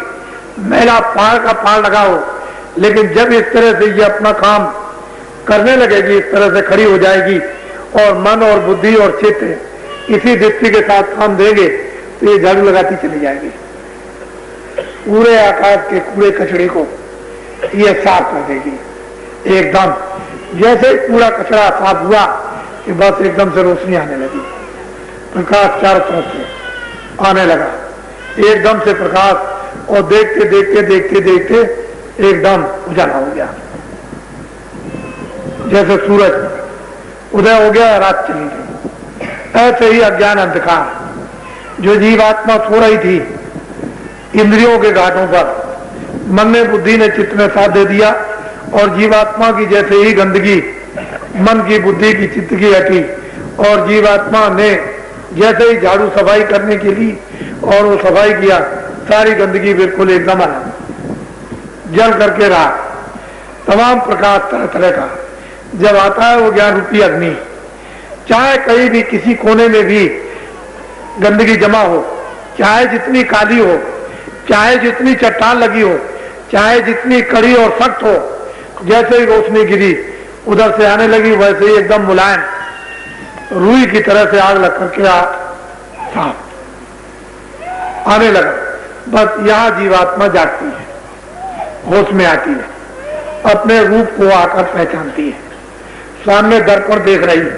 मैला पार का पार लगाओ, लेकिन जब इस तरह से ये अपना काम करने लगेगी, इस तरह से खड़ी हो जाएगी और मन और बुद्धि और चित्त इसी दृष्टि के साथ काम देंगे तो ये झाड़ू लगाती चली जाएगी। पूरे आकाश के कूड़े कचड़े को ये साफ कर देगी एकदम। जैसे कूड़ा कचड़ा साफ हुआ कि बस एकदम से रोशनी आने लगी, प्रकाश चारों तरफ से आने लगा, एकदम से प्रकाश, और देखते देखते देखते देखते एकदम उजाला हो गया। जैसे सूरज उदय हो गया, रात चली गई। ऐसे ही अज्ञान अंधकार जो जीवात्मा सो रही थी इंद्रियों के घाटों पर, मन ने बुद्धि ने चित्त ने साथ दे दिया, और जीवात्मा की जैसे ही गंदगी मन की बुद्धि की चित्त की हटी, और जीवात्मा ने जैसे ही झाड़ू सफाई करने के लिए और वो सफाई किया, सारी गंदगी बिल्कुल एकदम अलग जल करके रहा। तमाम प्रकाश तरह तरह का जब आता है वो ज्ञान रूपी अग्नि, चाहे कहीं भी किसी कोने में भी गंदगी जमा हो, चाहे जितनी काली हो, चाहे जितनी चट्टान लगी हो, चाहे जितनी कड़ी और सख्त हो, जैसे ही रोशनी गिरी उधर से आने लगी, वैसे ही एकदम मुलायम रुई की तरह से आग लग करके साफ आने लगा। बस यहां जीवात्मा जागती है, होश में आती है, अपने रूप को आकर पहचानती है। सामने दर्पण देख रही है,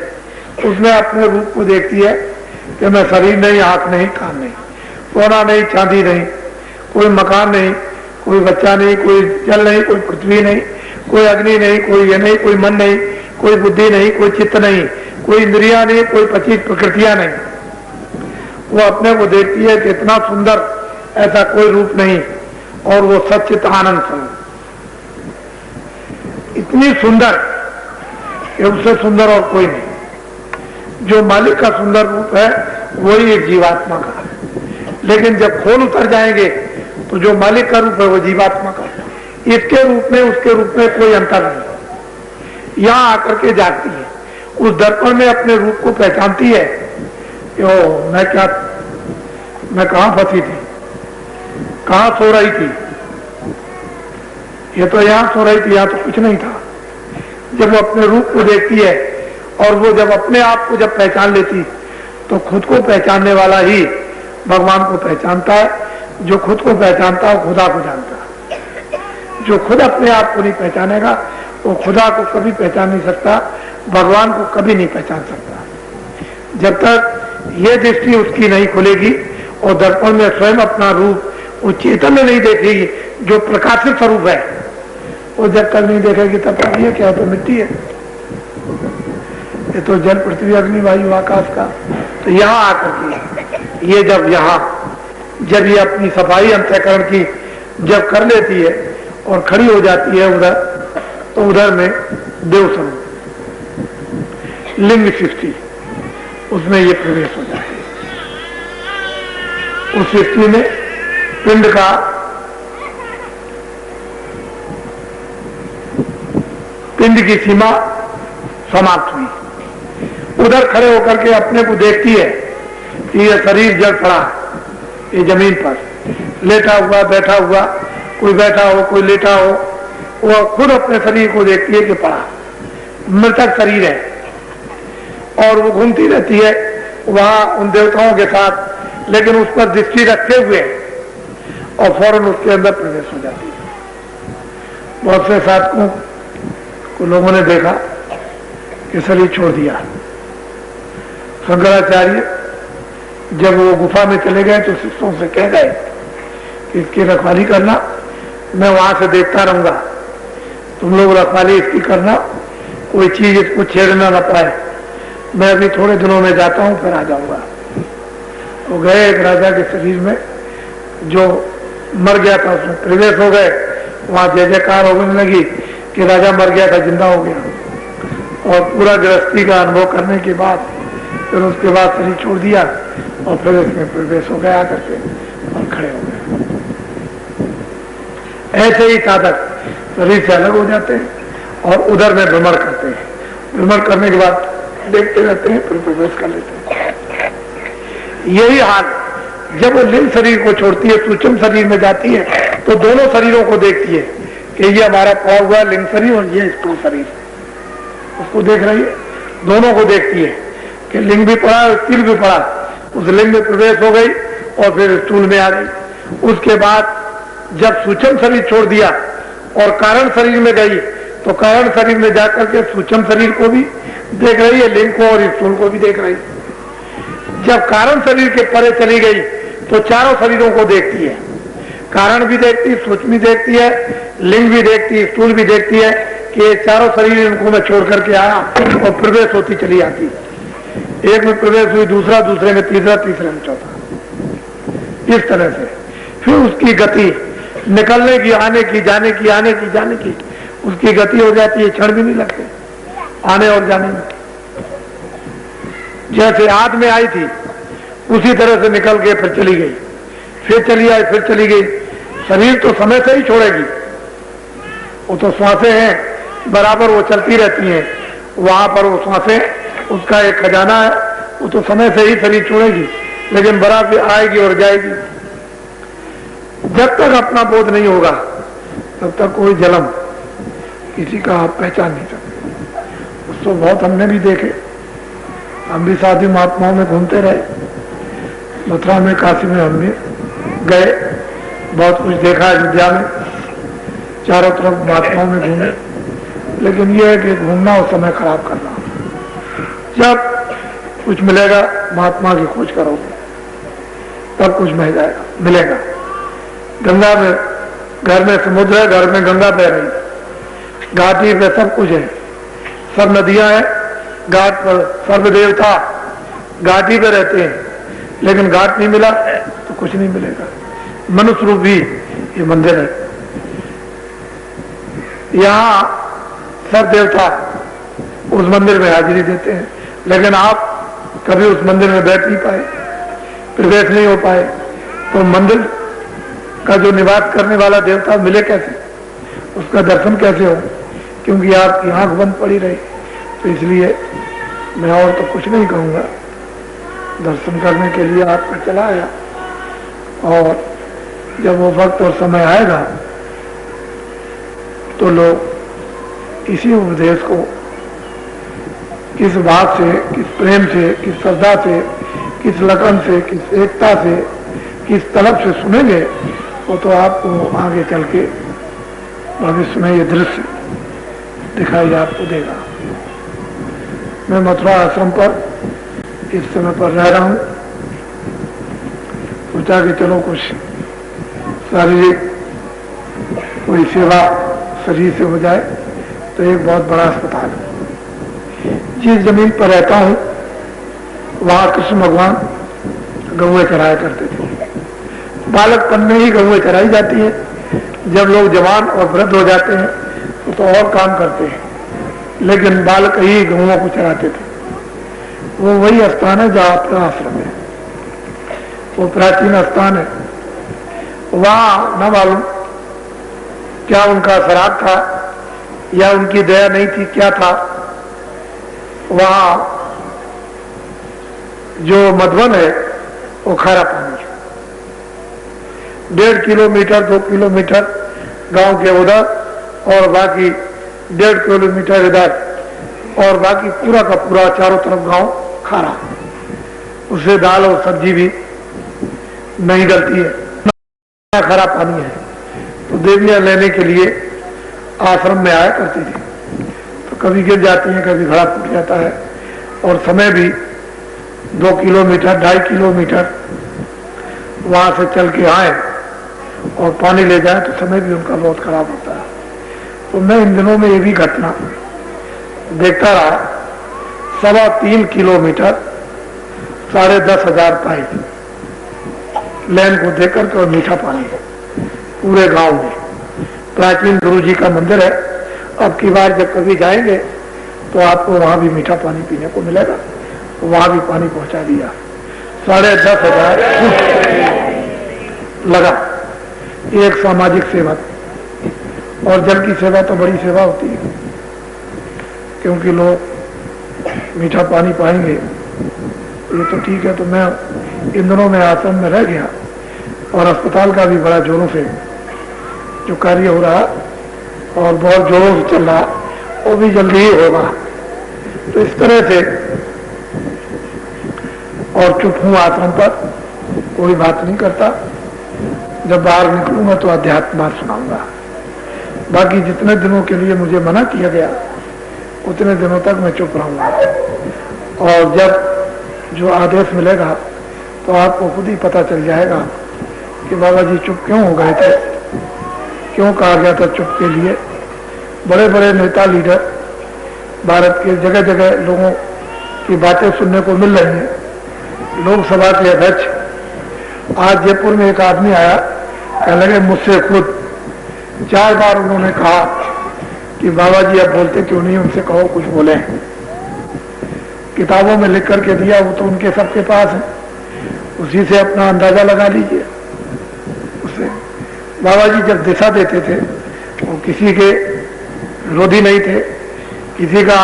उसमें अपने रूप को देखती है कि मैं शरीर नहीं, आंख नहीं, कान नहीं, सोना नहीं, चांदी नहीं, कोई मकान नहीं, कोई बच्चा नहीं, कोई जल नहीं, कोई पृथ्वी नहीं, कोई अग्नि नहीं, कोई ये नहीं, कोई मन नहीं, कोई बुद्धि नहीं, कोई चित्त नहीं, कोई इंद्रिया नहीं, कोई 25 प्रकृतियां नहीं। वो अपने को देखती है कि इतना सुंदर ऐसा कोई रूप नहीं, और वो सच्चित आनंद स्वरूप इतनी सुंदर कि उससे सुंदर और कोई नहीं। जो मालिक का सुंदर रूप है वही एक जीवात्मा का है, लेकिन जब खोल उतर जाएंगे तो जो मालिक का रूप है वो जीवात्मा का है। इसके रूप में उसके रूप में कोई अंतर नहीं। यहां आकर के जागती है, उस दर्पण में अपने रूप को पहचानती है कि ओ मैं कहां फंसी थी, कहां सो रही थी, ये तो यहां सो रही थी, यहां तो कुछ नहीं था। जब वो अपने रूप को देखती है और वो जब अपने आप को जब पहचान लेती तो खुद को पहचानने वाला ही भगवान को पहचानता है। जो खुद को पहचानता है वो खुदा को जानता है। जो खुद अपने आप को नहीं पहचानेगा वो खुदा को कभी पहचान नहीं सकता, भगवान को कभी नहीं पहचान सकता। जब तक ये दृष्टि उसकी नहीं खुलेगी और दर्पण में स्वयं अपना रूप वो चेतन नहीं देखेगी, जो प्रकाशित स्वरूप है, वो जब तक नहीं देखेगी तब तक ये क्या तो मिट्टी है, ये तो जल पृथ्वी अग्नि वायु आकाश का। तो यहाँ आकर के ये जब ये अपनी सफाई अंतःकरण की जब कर लेती है और खड़ी हो जाती है उधर, तो उधर में देव स्वरूप लिंग सृष्टि उसमें ये प्रवेश हो जाती है। उस सृष्टि में पिंड का पिंड की सीमा समाप्त हुई। उधर खड़े होकर के अपने को देखती है कि यह शरीर जल पड़ा है, ये जमीन पर लेटा हुआ बैठा हुआ, कोई बैठा हो कोई लेटा हो, वो खुद अपने शरीर को देखती है कि पड़ा मृतक शरीर है, और वो घूमती रहती है वहां उन देवताओं के साथ, लेकिन उस पर दृष्टि रखे हुए और फौरन उसके अंदर प्रवेश हो जाती है। बहुत से साधकों को लोगों ने देखा कि शरीर छोड़ दिया। शंकराचार्य जब वो गुफा में चले गए तो शिष्यों से कह गए कि इसकी रखवाली करना, मैं वहां से देखता रहूंगा, तुम लोग रखवाली इसकी करना, कोई चीज इसको छेड़ना ना पाए, मैं अभी थोड़े दिनों में जाता हूं फिर आ जाऊंगा। तो गए एक राजा के शरीर में जो मर गया था, उसमें प्रवेश हो गए वहां जय जयकार होने लगी कि राजा मर गया था, जिंदा हो गया। और पूरा गृहस्थी का अनुभव करने के बाद फिर उसके बाद शरीर छोड़ दिया और फिर इसमें प्रवेश हो गया करके और खड़े हो गए। ऐसे ही साधक शरीर से अलग हो जाते हैं और उधर में भ्रमण करते हैं। भ्रमण करने के बाद देखते रहते हैं, फिर प्रवेश कर लेते हैं। यही हाल जब वो लिंग शरीर को छोड़ती है, सूक्ष्म शरीर में जाती है, तो दोनों शरीरों को देखती है कि ये हमारा पड़ा हुआ लिंग शरीर और ये स्थूल शरीर, उसको देख रही है। दोनों को देखती है कि लिंग भी पड़ा और स्थूल भी पड़ा। उस लिंग में प्रवेश हो गई और फिर स्थूल में आ गई। उसके बाद जब सूक्ष्म शरीर छोड़ दिया और कारण शरीर में गई, तो कारण शरीर में जाकर के सूक्ष्म शरीर को भी देख रही है, लिंग को और स्थूल को भी देख रही है। जब कारण शरीर के परे चली गई तो चारों शरीरों को देखती है। कारण भी देखती है, सूक्ष्म भी देखती है, लिंग भी देखती है, स्थूल भी देखती है कि ये चारों शरीर इनको मैं छोड़ करके आया, और प्रवेश होती चली आती। एक में प्रवेश हुई, दूसरा, दूसरे में तीसरा, तीसरे में चौथा। इस तरह से फिर उसकी गति निकलने की, आने की, जाने की, आने की, जाने की, उसकी गति हो जाती है, क्षण भी नहीं लगते आने और जाने में। जैसे आद में आई थी उसी तरह से निकल के फिर चली गई, फिर चली आई, फिर चली गई। शरीर तो समय से ही छोड़ेगी, वो तो श्वासें हैं, बराबर वो चलती रहती हैं। वहां पर वो श्वासें, उसका एक खजाना है, वो तो समय से ही शरीर छोड़ेगी, लेकिन बराबर आएगी और जाएगी। जब तक अपना बोध नहीं होगा तब तक कोई जन्म किसी का आप पहचान नहीं सकते। उसको बहुत हमने भी देखे, हम भी साधु महात्माओं में घूमते रहे, मथुरा में, काशी में हम भी गए, बहुत कुछ देखा अयोध्या में, चारों तरफ महात्माओं में घूमे। लेकिन यह है कि घूमना और समय खराब करना। जब कुछ मिलेगा महात्मा की खोज करोगे तब कुछ मिल जाएगा, मिलेगा। गंगा में, घर में समुद्र है, घर में गंगा बह रही, घाटी पे सब कुछ है, सब नदियां हैं, घाट पर सर्व देवता घाटी पे रहते हैं, लेकिन घाट नहीं मिला तो कुछ नहीं मिलेगा। मनुष्य रूप भी ये मंदिर है, यहाँ सब देवता उस मंदिर में हाजिरी देते हैं, लेकिन आप कभी उस मंदिर में बैठ नहीं पाए, प्रवेश नहीं हो पाए, तो मंदिर का जो निवास करने वाला देवता मिले कैसे, उसका दर्शन कैसे हो? क्योंकि आपकी आंख बंद पड़ी रही। तो इसलिए मैं और तो कुछ नहीं कहूँगा, दर्शन करने के लिए आपका चला आया, और जब वो वक्त और समय आएगा तो लोग इसी उपदेश को किस बात से, किस प्रेम से, किस श्रद्धा से, किस लगन से, किस एकता से, किस तलब से सुनेंगे, वो तो आपको आगे चल के भविष्य में ये दृश्य दिखाई आपको देगा। मैं मथुरा आश्रम पर इस समय पर रह रहा हूँ, सोचा कि चलो कुछ शारीरिक कोई सेवा शरीर से हो जाए। तो एक बहुत बड़ा अस्पताल है, जिस जमीन पर रहता हूँ वहां कृष्ण भगवान गौएं चराया करते थे। बालकपन में ही गौएं चराई जाती है, जब लोग जवान और वृद्ध हो जाते हैं तो और काम करते हैं, लेकिन बालक ही गौओं को चराते थे। वो वही स्थान है जहाँ आपका आश्रम है, वो प्राचीन स्थान है। वहां न मालूम क्या उनका शराब था या उनकी दया नहीं थी, क्या था। वहां जो मधुबन है वो खारा पानी है। 1.5 किलोमीटर 2 किलोमीटर गांव के उधर और बाकी 1.5 किलोमीटर इधर, और बाकी पूरा का पूरा चारों तरफ गांव खारा। उससे दाल और सब्जी भी नहीं गलती है, खारा पानी है। तो देवियां लेने के लिए आश्रम में आया करती थी, तो कभी गिर जाती हैं, कभी घड़ा टूट जाता है, और समय भी 2 किलोमीटर 2.5 किलोमीटर वहां से चल के आए और पानी ले जाए तो समय भी उनका बहुत खराब होता है। तो मैं इन दिनों में ये भी घटना देखता रहा। 3.25 किलोमीटर 10,500 पाइप लाइन को देकर के और मीठा पानी पूरे गांव में, प्राचीन गुरु जी का मंदिर है। अब की बार जब कभी जाएंगे तो आपको वहां भी मीठा पानी पीने को मिलेगा। तो वहां भी पानी पहुंचा दिया। 10,500 लगा एक सामाजिक सेवा। और जल की सेवा तो बड़ी सेवा होती है, क्योंकि लोग मीठा पानी पाएंगे ये तो ठीक है। तो मैं इन दिनों में आश्रम में रह गया और अस्पताल का भी बड़ा जोरों से जो कार्य हो रहा और बहुत जोरों से चल रहा, वो भी जल्दी ही होगा। तो इस तरह से और चुप हूं आश्रम पर, कोई बात नहीं करता। जब बाहर निकलूंगा तो अध्यात्म मार्ग सुनाऊंगा। बाकी जितने दिनों के लिए मुझे मना किया गया उतने दिनों तक मैं चुप रहूंगा। और जब जो आदेश मिलेगा तो आपको खुद ही पता चल जाएगा कि बाबा जी चुप क्यों हो गए थे, क्यों कहा गया था चुप के लिए। बड़े बड़े नेता लीडर भारत के जगह जगह लोगों की बातें सुनने को मिल रही हैं। लोकसभा के अध्यक्ष आज जयपुर में एक आदमी आया, कहने लगे मुझसे खुद 4 बार उन्होंने कहा कि बाबा जी अब बोलते क्यों नहीं, उनसे कहो कुछ बोले। किताबों में लिख करके दिया, वो तो उनके सबके पास है, उसी से अपना अंदाजा लगा लीजिए। उससे बाबा जी जब दिशा देते थे वो किसी के विरोधी नहीं थे, किसी का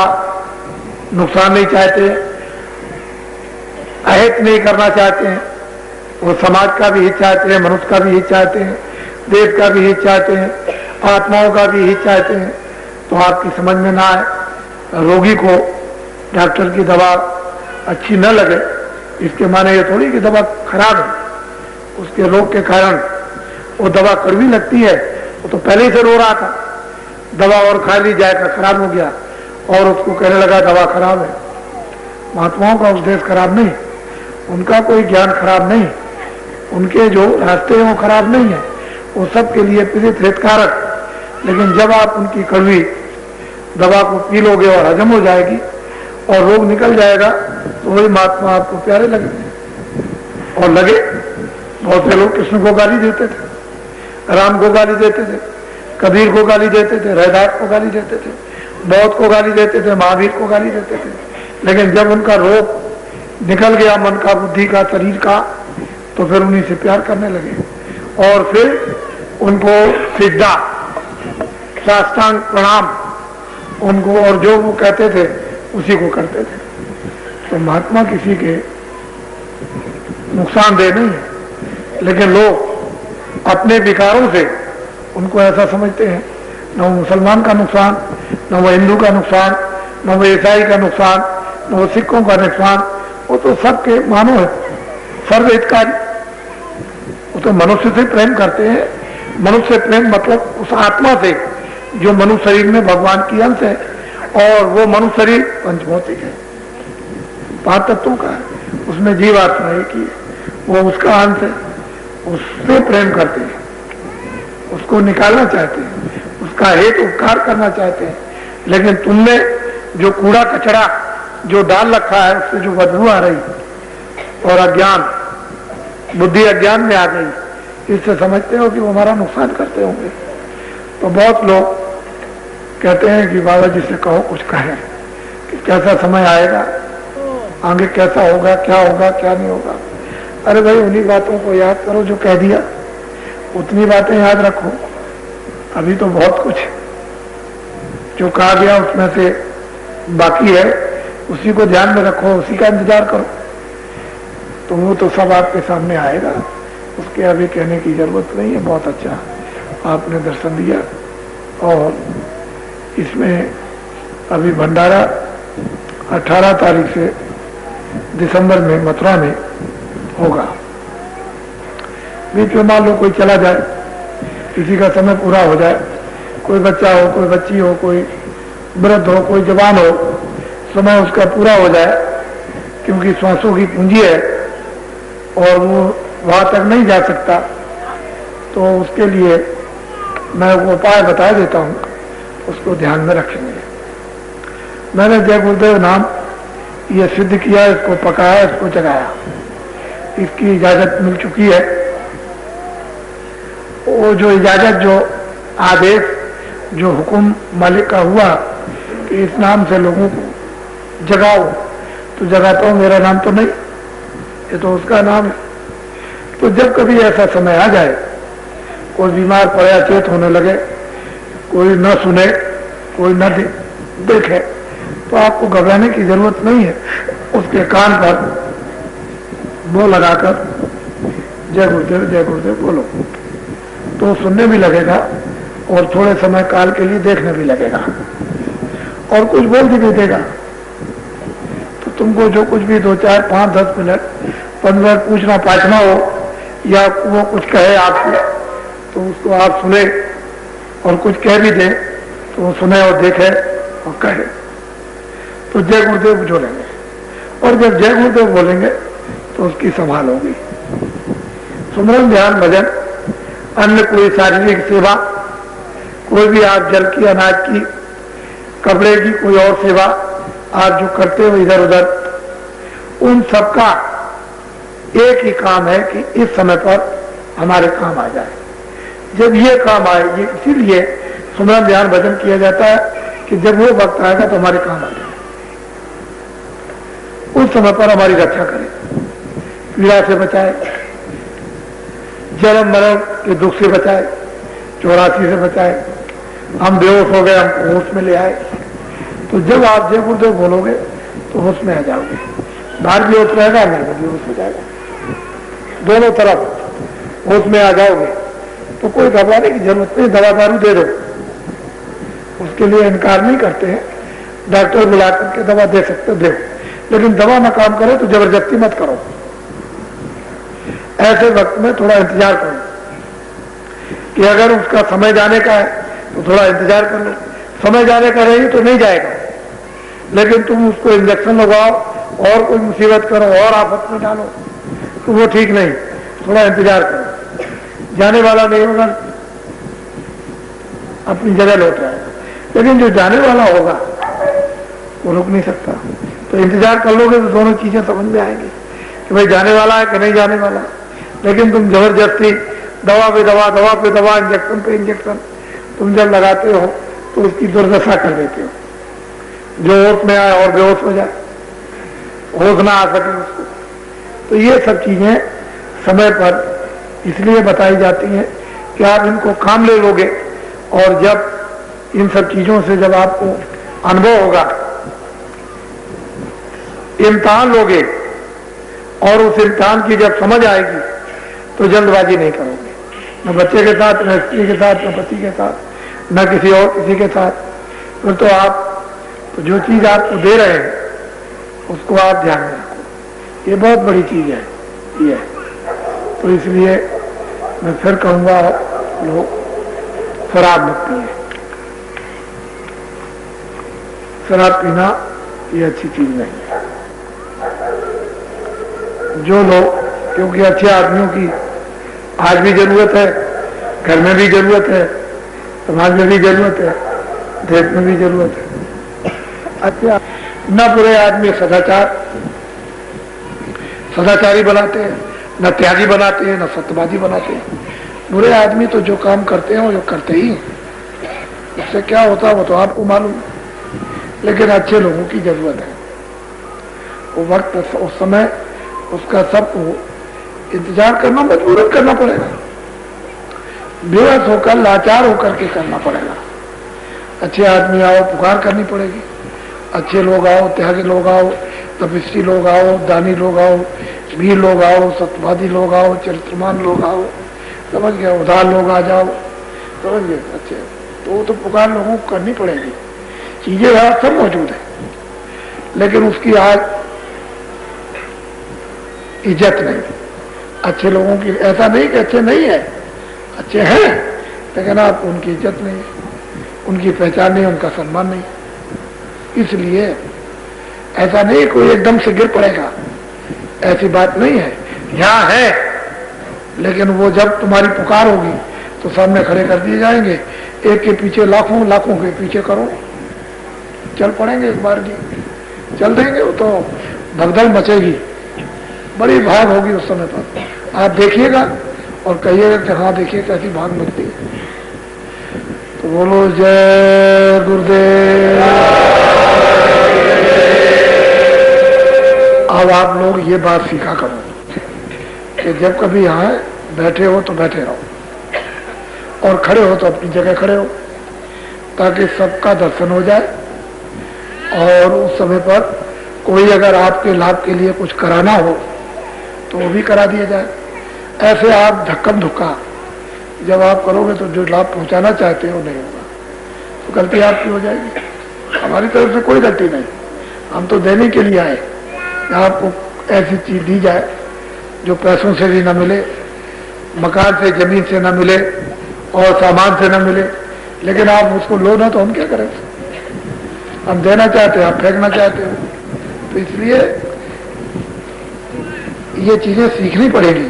नुकसान नहीं चाहते, अहित नहीं करना चाहते हैं। वो समाज का भी हित चाहते हैं, मनुष्य का भी हित चाहते हैं, देश का भी हित चाहते हैं, आत्माओं का भी हित चाहते हैं। तो आपकी समझ में ना आए, रोगी को डॉक्टर की दवा अच्छी न लगे इसके माने ये थोड़ी कि दवा खराब है। उसके रोग के कारण वो दवा कड़वी लगती है, वो तो पहले ही से रो रहा था, दवा और खा ली जाएगा, खराब हो गया और उसको कहने लगा दवा खराब है। महात्माओं का उपदेश खराब नहीं, उनका कोई ज्ञान खराब नहीं, उनके जो रास्ते हैं वो खराब नहीं है, वो सबके लिए प्रेरित हितकारक। लेकिन जब आप उनकी कड़वी दवा को पी लोगे और हजम हो जाएगी और रोग निकल जाएगा तो वही महात्मा आपको प्यारे लगेंगे। और लगे बहुत से लोग कृष्ण को गाली देते थे, राम को गाली देते थे, कबीर को गाली देते थे, रैदास को गाली देते थे, बौद्ध को गाली देते थे, महावीर को गाली देते थे। लेकिन जब उनका रोग निकल गया मन का, बुद्धि का, शरीर का, तो फिर उन्हीं से प्यार करने लगे और फिर उनको सिद्धा साष्टांग प्रणाम उनको, और जो वो कहते थे उसी को करते थे। तो महात्मा किसी के नुकसानदेह नहीं है, लेकिन लोग अपने विकारों से उनको ऐसा समझते हैं, न वो मुसलमान का नुकसान, न वो हिंदू का नुकसान, न वो ईसाई का नुकसान, न वो सिखों का नुकसान, वो तो सबके मानो है, सर्वहितकारी। वो तो मनुष्य से प्रेम करते हैं। मनुष्य से प्रेम मतलब उस आत्मा से जो मनुष्य शरीर में भगवान की अंश है, और वो मनुष्य शरीर पंचभौतिक है, 5 तत्वों का है, उसमें जीवात्मा एक ही है, वो उसका अंश है। उससे प्रेम करते हैं, उसको निकालना चाहते हैं, उसका हित उपकार करना चाहते हैं। लेकिन तुमने जो कूड़ा कचरा जो डाल रखा है उससे जो बदबू आ रही और अज्ञान, बुद्धि अज्ञान में आ गई, इससे समझते हो कि वो हमारा नुकसान करते होंगे। तो बहुत लोग कहते हैं कि बाबा जी से कहो कुछ कहें कि कैसा समय आएगा, आगे कैसा होगा, क्या होगा, क्या नहीं होगा। अरे भाई उन्हीं बातों को याद करो जो कह दिया, उतनी बातें याद रखो। अभी तो बहुत कुछ जो कहा गया उसमें से बाकी है, उसी को ध्यान में रखो, उसी का इंतजार करो, तो वो तो सब आपके सामने आएगा। उसके अभी कहने की जरूरत नहीं है। बहुत अच्छा आपने दर्शन दिया। और इसमें अभी भंडारा 18 तारीख से दिसंबर में मथुरा में होगा। बीच में मान लो कोई चला जाए, किसी का समय पूरा हो जाए, कोई बच्चा हो, कोई बच्ची हो, कोई वृद्ध हो, कोई जवान हो, समय उसका पूरा हो जाए, क्योंकि श्वासों की पूंजी है और वो वहां तक नहीं जा सकता, तो उसके लिए मैं वो उपाय बता देता हूं, उसको ध्यान में रखेंगे। मैंने जय गुरुदेव नाम ये सिद्ध किया, इसको पकाया, इसको जगाया, इसकी इजाजत मिल चुकी है। वो जो इजाजत जो आदेश जो हुक्म मालिक का हुआ कि इस नाम से लोगों को जगाओ, तो जगाता हूं, मेरा नाम तो नहीं, ये तो उसका नाम है। तो जब कभी ऐसा समय आ जाए, कोई बीमार पड़े, अचेत होने लगे, कोई न सुने, कोई न देखे, तो आपको घबराने की जरूरत नहीं है। उसके कान पर वो लगाकर जय गुरुदेव बोलो, तो सुनने भी लगेगा और थोड़े समय काल के लिए देखने भी लगेगा और कुछ बोल भी देगा। तो तुमको जो कुछ भी 2, 4, 5, 10 मिनट 15 मिनट पूछना पाछना हो या वो कुछ कहे आपसे, तो उसको आप सुने, और कुछ कह भी दे तो वो सुने और देखे और कहे। तो जय गुरुदेव बोलेंगे, और जब जय गुरुदेव बोलेंगे तो उसकी संभाल होगी। सुमरन, ध्यान, भजन, अन्य कोई शारीरिक सेवा, कोई भी आप जल की, अनाज की, कपड़े की, कोई और सेवा आप जो करते हो इधर उधर, उन सबका एक ही काम है कि इस समय पर हमारे काम आ जाए। जब ये काम आए, ये इसीलिए सुमरन, ध्यान, भजन किया जाता है कि जब वो वक्त आएगा तो हमारे काम आ जाए, उस समय पर हमारी रक्षा करे, पीड़ा से बचाए, जन्म मरण के दुख से बचाए, 84 से बचाए, हम बेहोश हो गए, हम होश में ले आए। तो जब आप जय गुरुदेव बोलोगे तो होश में आ जाओगे, बाहर भी होश रहेगा, अंदर भी होश हो जाएगा, दोनों तरफ होश में आ जाओगे। तो कोई घबराने की जरूरत नहीं, दवा दारू दे दो, उसके लिए इनकार नहीं करते हैं, डॉक्टर बुला करके दवा दे सकते दे, लेकिन दवा ना काम करे तो जबरदस्ती मत करो। ऐसे वक्त में थोड़ा इंतजार करो कि अगर उसका समय जाने का है तो थोड़ा इंतजार कर लो, समय जाने का नहीं तो नहीं जाएगा, लेकिन तुम उसको इंजेक्शन लगाओ और कोई मुसीबत करो और आफत में डालो तो वो ठीक नहीं। थोड़ा इंतजार करो, जाने वाला नहीं होगा, अपनी जगह लौट जाएगा, लेकिन जो जाने वाला होगा वो रुक नहीं सकता। तो इंतजार कर लोगे तो दोनों चीजें समझ में आएंगी कि भाई जाने वाला है कि नहीं जाने वाला। लेकिन तुम जबरदस्ती दवा पे दवा, दवा पे दवा, इंजेक्शन पे इंजेक्शन तुम जब लगाते हो तो उसकी दुर्दशा कर देते हो, जो होश में आए और बेहोश हो जाए, होश ना आ सके उसको। तो ये सब चीजें समय पर इसलिए बताई जाती हैं कि आप इनको काम ले लोगे, और जब इन सब चीजों से जब आपको अनुभव होगा, इम्तिहान लोगे और उस इम्तिहान की जब समझ आएगी तो जल्दबाजी नहीं करोगे, न बच्चे के साथ, न स्त्री के साथ, न पति के साथ, न किसी और किसी के साथ। फिर तो आप तो जो चीज आपको दे रहे हैं उसको आप ध्यान में रखो, ये बहुत बड़ी चीज है ये। तो इसलिए मैं फिर कहूंगा, लोग शराब मत पिए, शराब पीना ये अच्छी चीज नहीं है। जो लोग, क्योंकि अच्छे आदमियों की आज भी जरूरत है, घर में भी जरूरत है, समाज में भी जरूरत है, देश में भी जरूरत है। अच्छा, न बुरे आदमी सदाचारी बनाते हैं, न त्यागी बनाते हैं, न सत्यवादी बनाते हैं। बुरे आदमी तो जो काम करते हैं वो जो करते ही, उससे क्या होता है वो तो आपको मालूम, लेकिन अच्छे लोगों की जरूरत है। वो वक्त, उस समय उसका सबको इंतजार करना, मजबूरन करना पड़ेगा, बेबस होकर, लाचार होकर के करना पड़ेगा। अच्छे आदमी आओ, पुकार करनी पड़ेगी, अच्छे लोग आओ, त्यागी लोग आओ, तपस्वी लोग आओ, दानी लोग आओ, वीर लोग आओ, सत्यवादी लोग आओ, चरित्रमान लोग आओ, समझ गए, उदार लोग आ जाओ, समझ गए। अच्छे तो वो तो पुकार लोगों को करनी पड़ेगी, चीजें आज सब मौजूद है, लेकिन उसकी आज इज्जत नहीं। अच्छे लोगों की, ऐसा नहीं कि अच्छे नहीं है, अच्छे हैं, लेकिन आप उनकी इज्जत नहीं है, उनकी पहचान नहीं, उनका सम्मान नहीं। इसलिए ऐसा नहीं कोई एकदम से गिर पड़ेगा, ऐसी बात नहीं है, यहाँ है, लेकिन वो जब तुम्हारी पुकार होगी तो सामने खड़े कर दिए जाएंगे, एक के पीछे लाखों, लाखों के पीछे करो, चल पड़ेंगे एक बार की, चल देंगे, वो तो भगदड़ मचेगी, बड़ी भाग होगी उस समय पर। आप देखिएगा और कहिएगा कि हाँ देखिए कैसी भाग मचती है। तो बोलो जय गुरुदेव। अब आप लोग ये बात सीखा करो कि जब कभी यहाँ बैठे हो तो बैठे रहो और खड़े हो तो अपनी जगह खड़े हो, ताकि सबका दर्शन हो जाए। और उस समय पर कोई अगर आपके लाभ के लिए कुछ कराना हो तो वो भी करा दिया जाए। ऐसे आप धक्कम धुक्का जब आप करोगे तो जो लाभ पहुंचाना चाहते हो नहीं होगा, तो गलती आपकी हो जाएगी। हमारी तरफ से कोई गलती नहीं, हम तो देने के लिए आए। आपको ऐसी चीज दी जाए जो पैसों से भी ना मिले, मकान से जमीन से ना मिले और सामान से ना मिले, लेकिन आप उसको लो ना तो हम क्या करें। हम देना चाहते हैं, आप फेंकना चाहते हो। तो इसलिए ये चीजें सीखनी पड़ेगी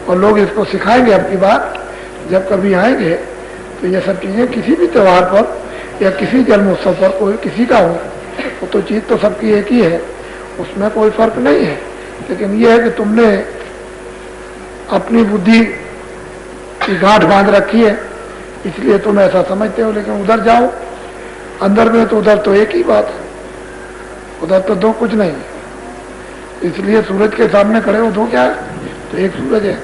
और लोग इसको सिखाएंगे। अब की बात जब कभी आएंगे तो ये सब चीजें किसी भी त्योहार पर या किसी जन्म उत्सव पर कोई किसी का हो, वो तो चीज तो सबकी एक ही है, उसमें कोई फर्क नहीं है। लेकिन ये है कि तुमने अपनी बुद्धि की गांठ बांध रखी है, इसलिए तुम ऐसा समझते हो। लेकिन उधर जाओ अंदर में तो उधर तो एक ही बात है, उधर तो दो कुछ नहीं है। इसलिए सूरज के सामने खड़े हो दो क्या है, तो एक सूरज है।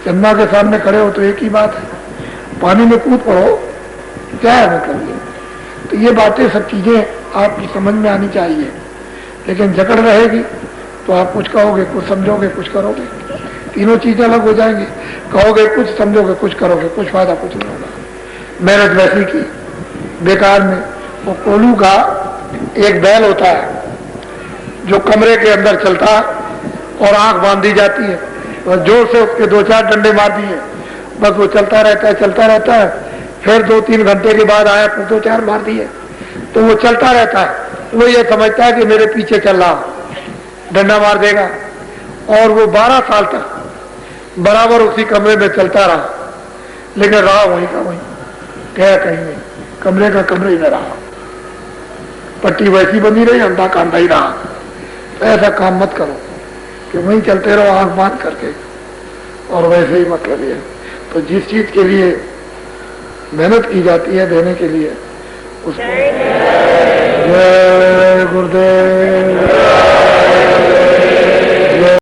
चंद्रमा के सामने खड़े हो तो एक ही बात है। पानी में कूद पड़ो क्या है मतलब ये। तो ये बातें सब चीजें आपकी समझ में आनी चाहिए। लेकिन जकड़ रहेगी तो आप कुछ कहोगे, कुछ समझोगे, कुछ करोगे, तीनों चीजें अलग हो जाएंगी। कहोगे कुछ, समझोगे कुछ, करोगे कुछ, फायदा कुछ नहीं होगा। मेहनत वैसी की बेकार में। वो कोलू का एक बैल होता है जो कमरे के अंदर चलता है और आंख बांध दी जाती है, बस जोर से उसके 2-4 डंडे मार दिए, बस वो चलता रहता है, चलता रहता है। फिर 2-3 घंटे के बाद आया, फिर 2-4 मार दिए, तो वो चलता रहता है। वो ये समझता है कि मेरे पीछे चल रहा, डंडा मार देगा। और वो 12 साल तक बराबर उसी कमरे में चलता रहा, लेकिन रहा वहीं का वहीं, गया कहीं नहीं, कमरे का कमरे ही में रहा। पट्टी वैसी बनी रही, अंधा का अंधा ही रहा। तो ऐसा काम मत करो कि वहीं चलते रहो आंख बांध करके, और वैसे ही मतलब ये। तो जिस चीज के लिए मेहनत की जाती है देने के लिए, उसको जय गुरुदेव।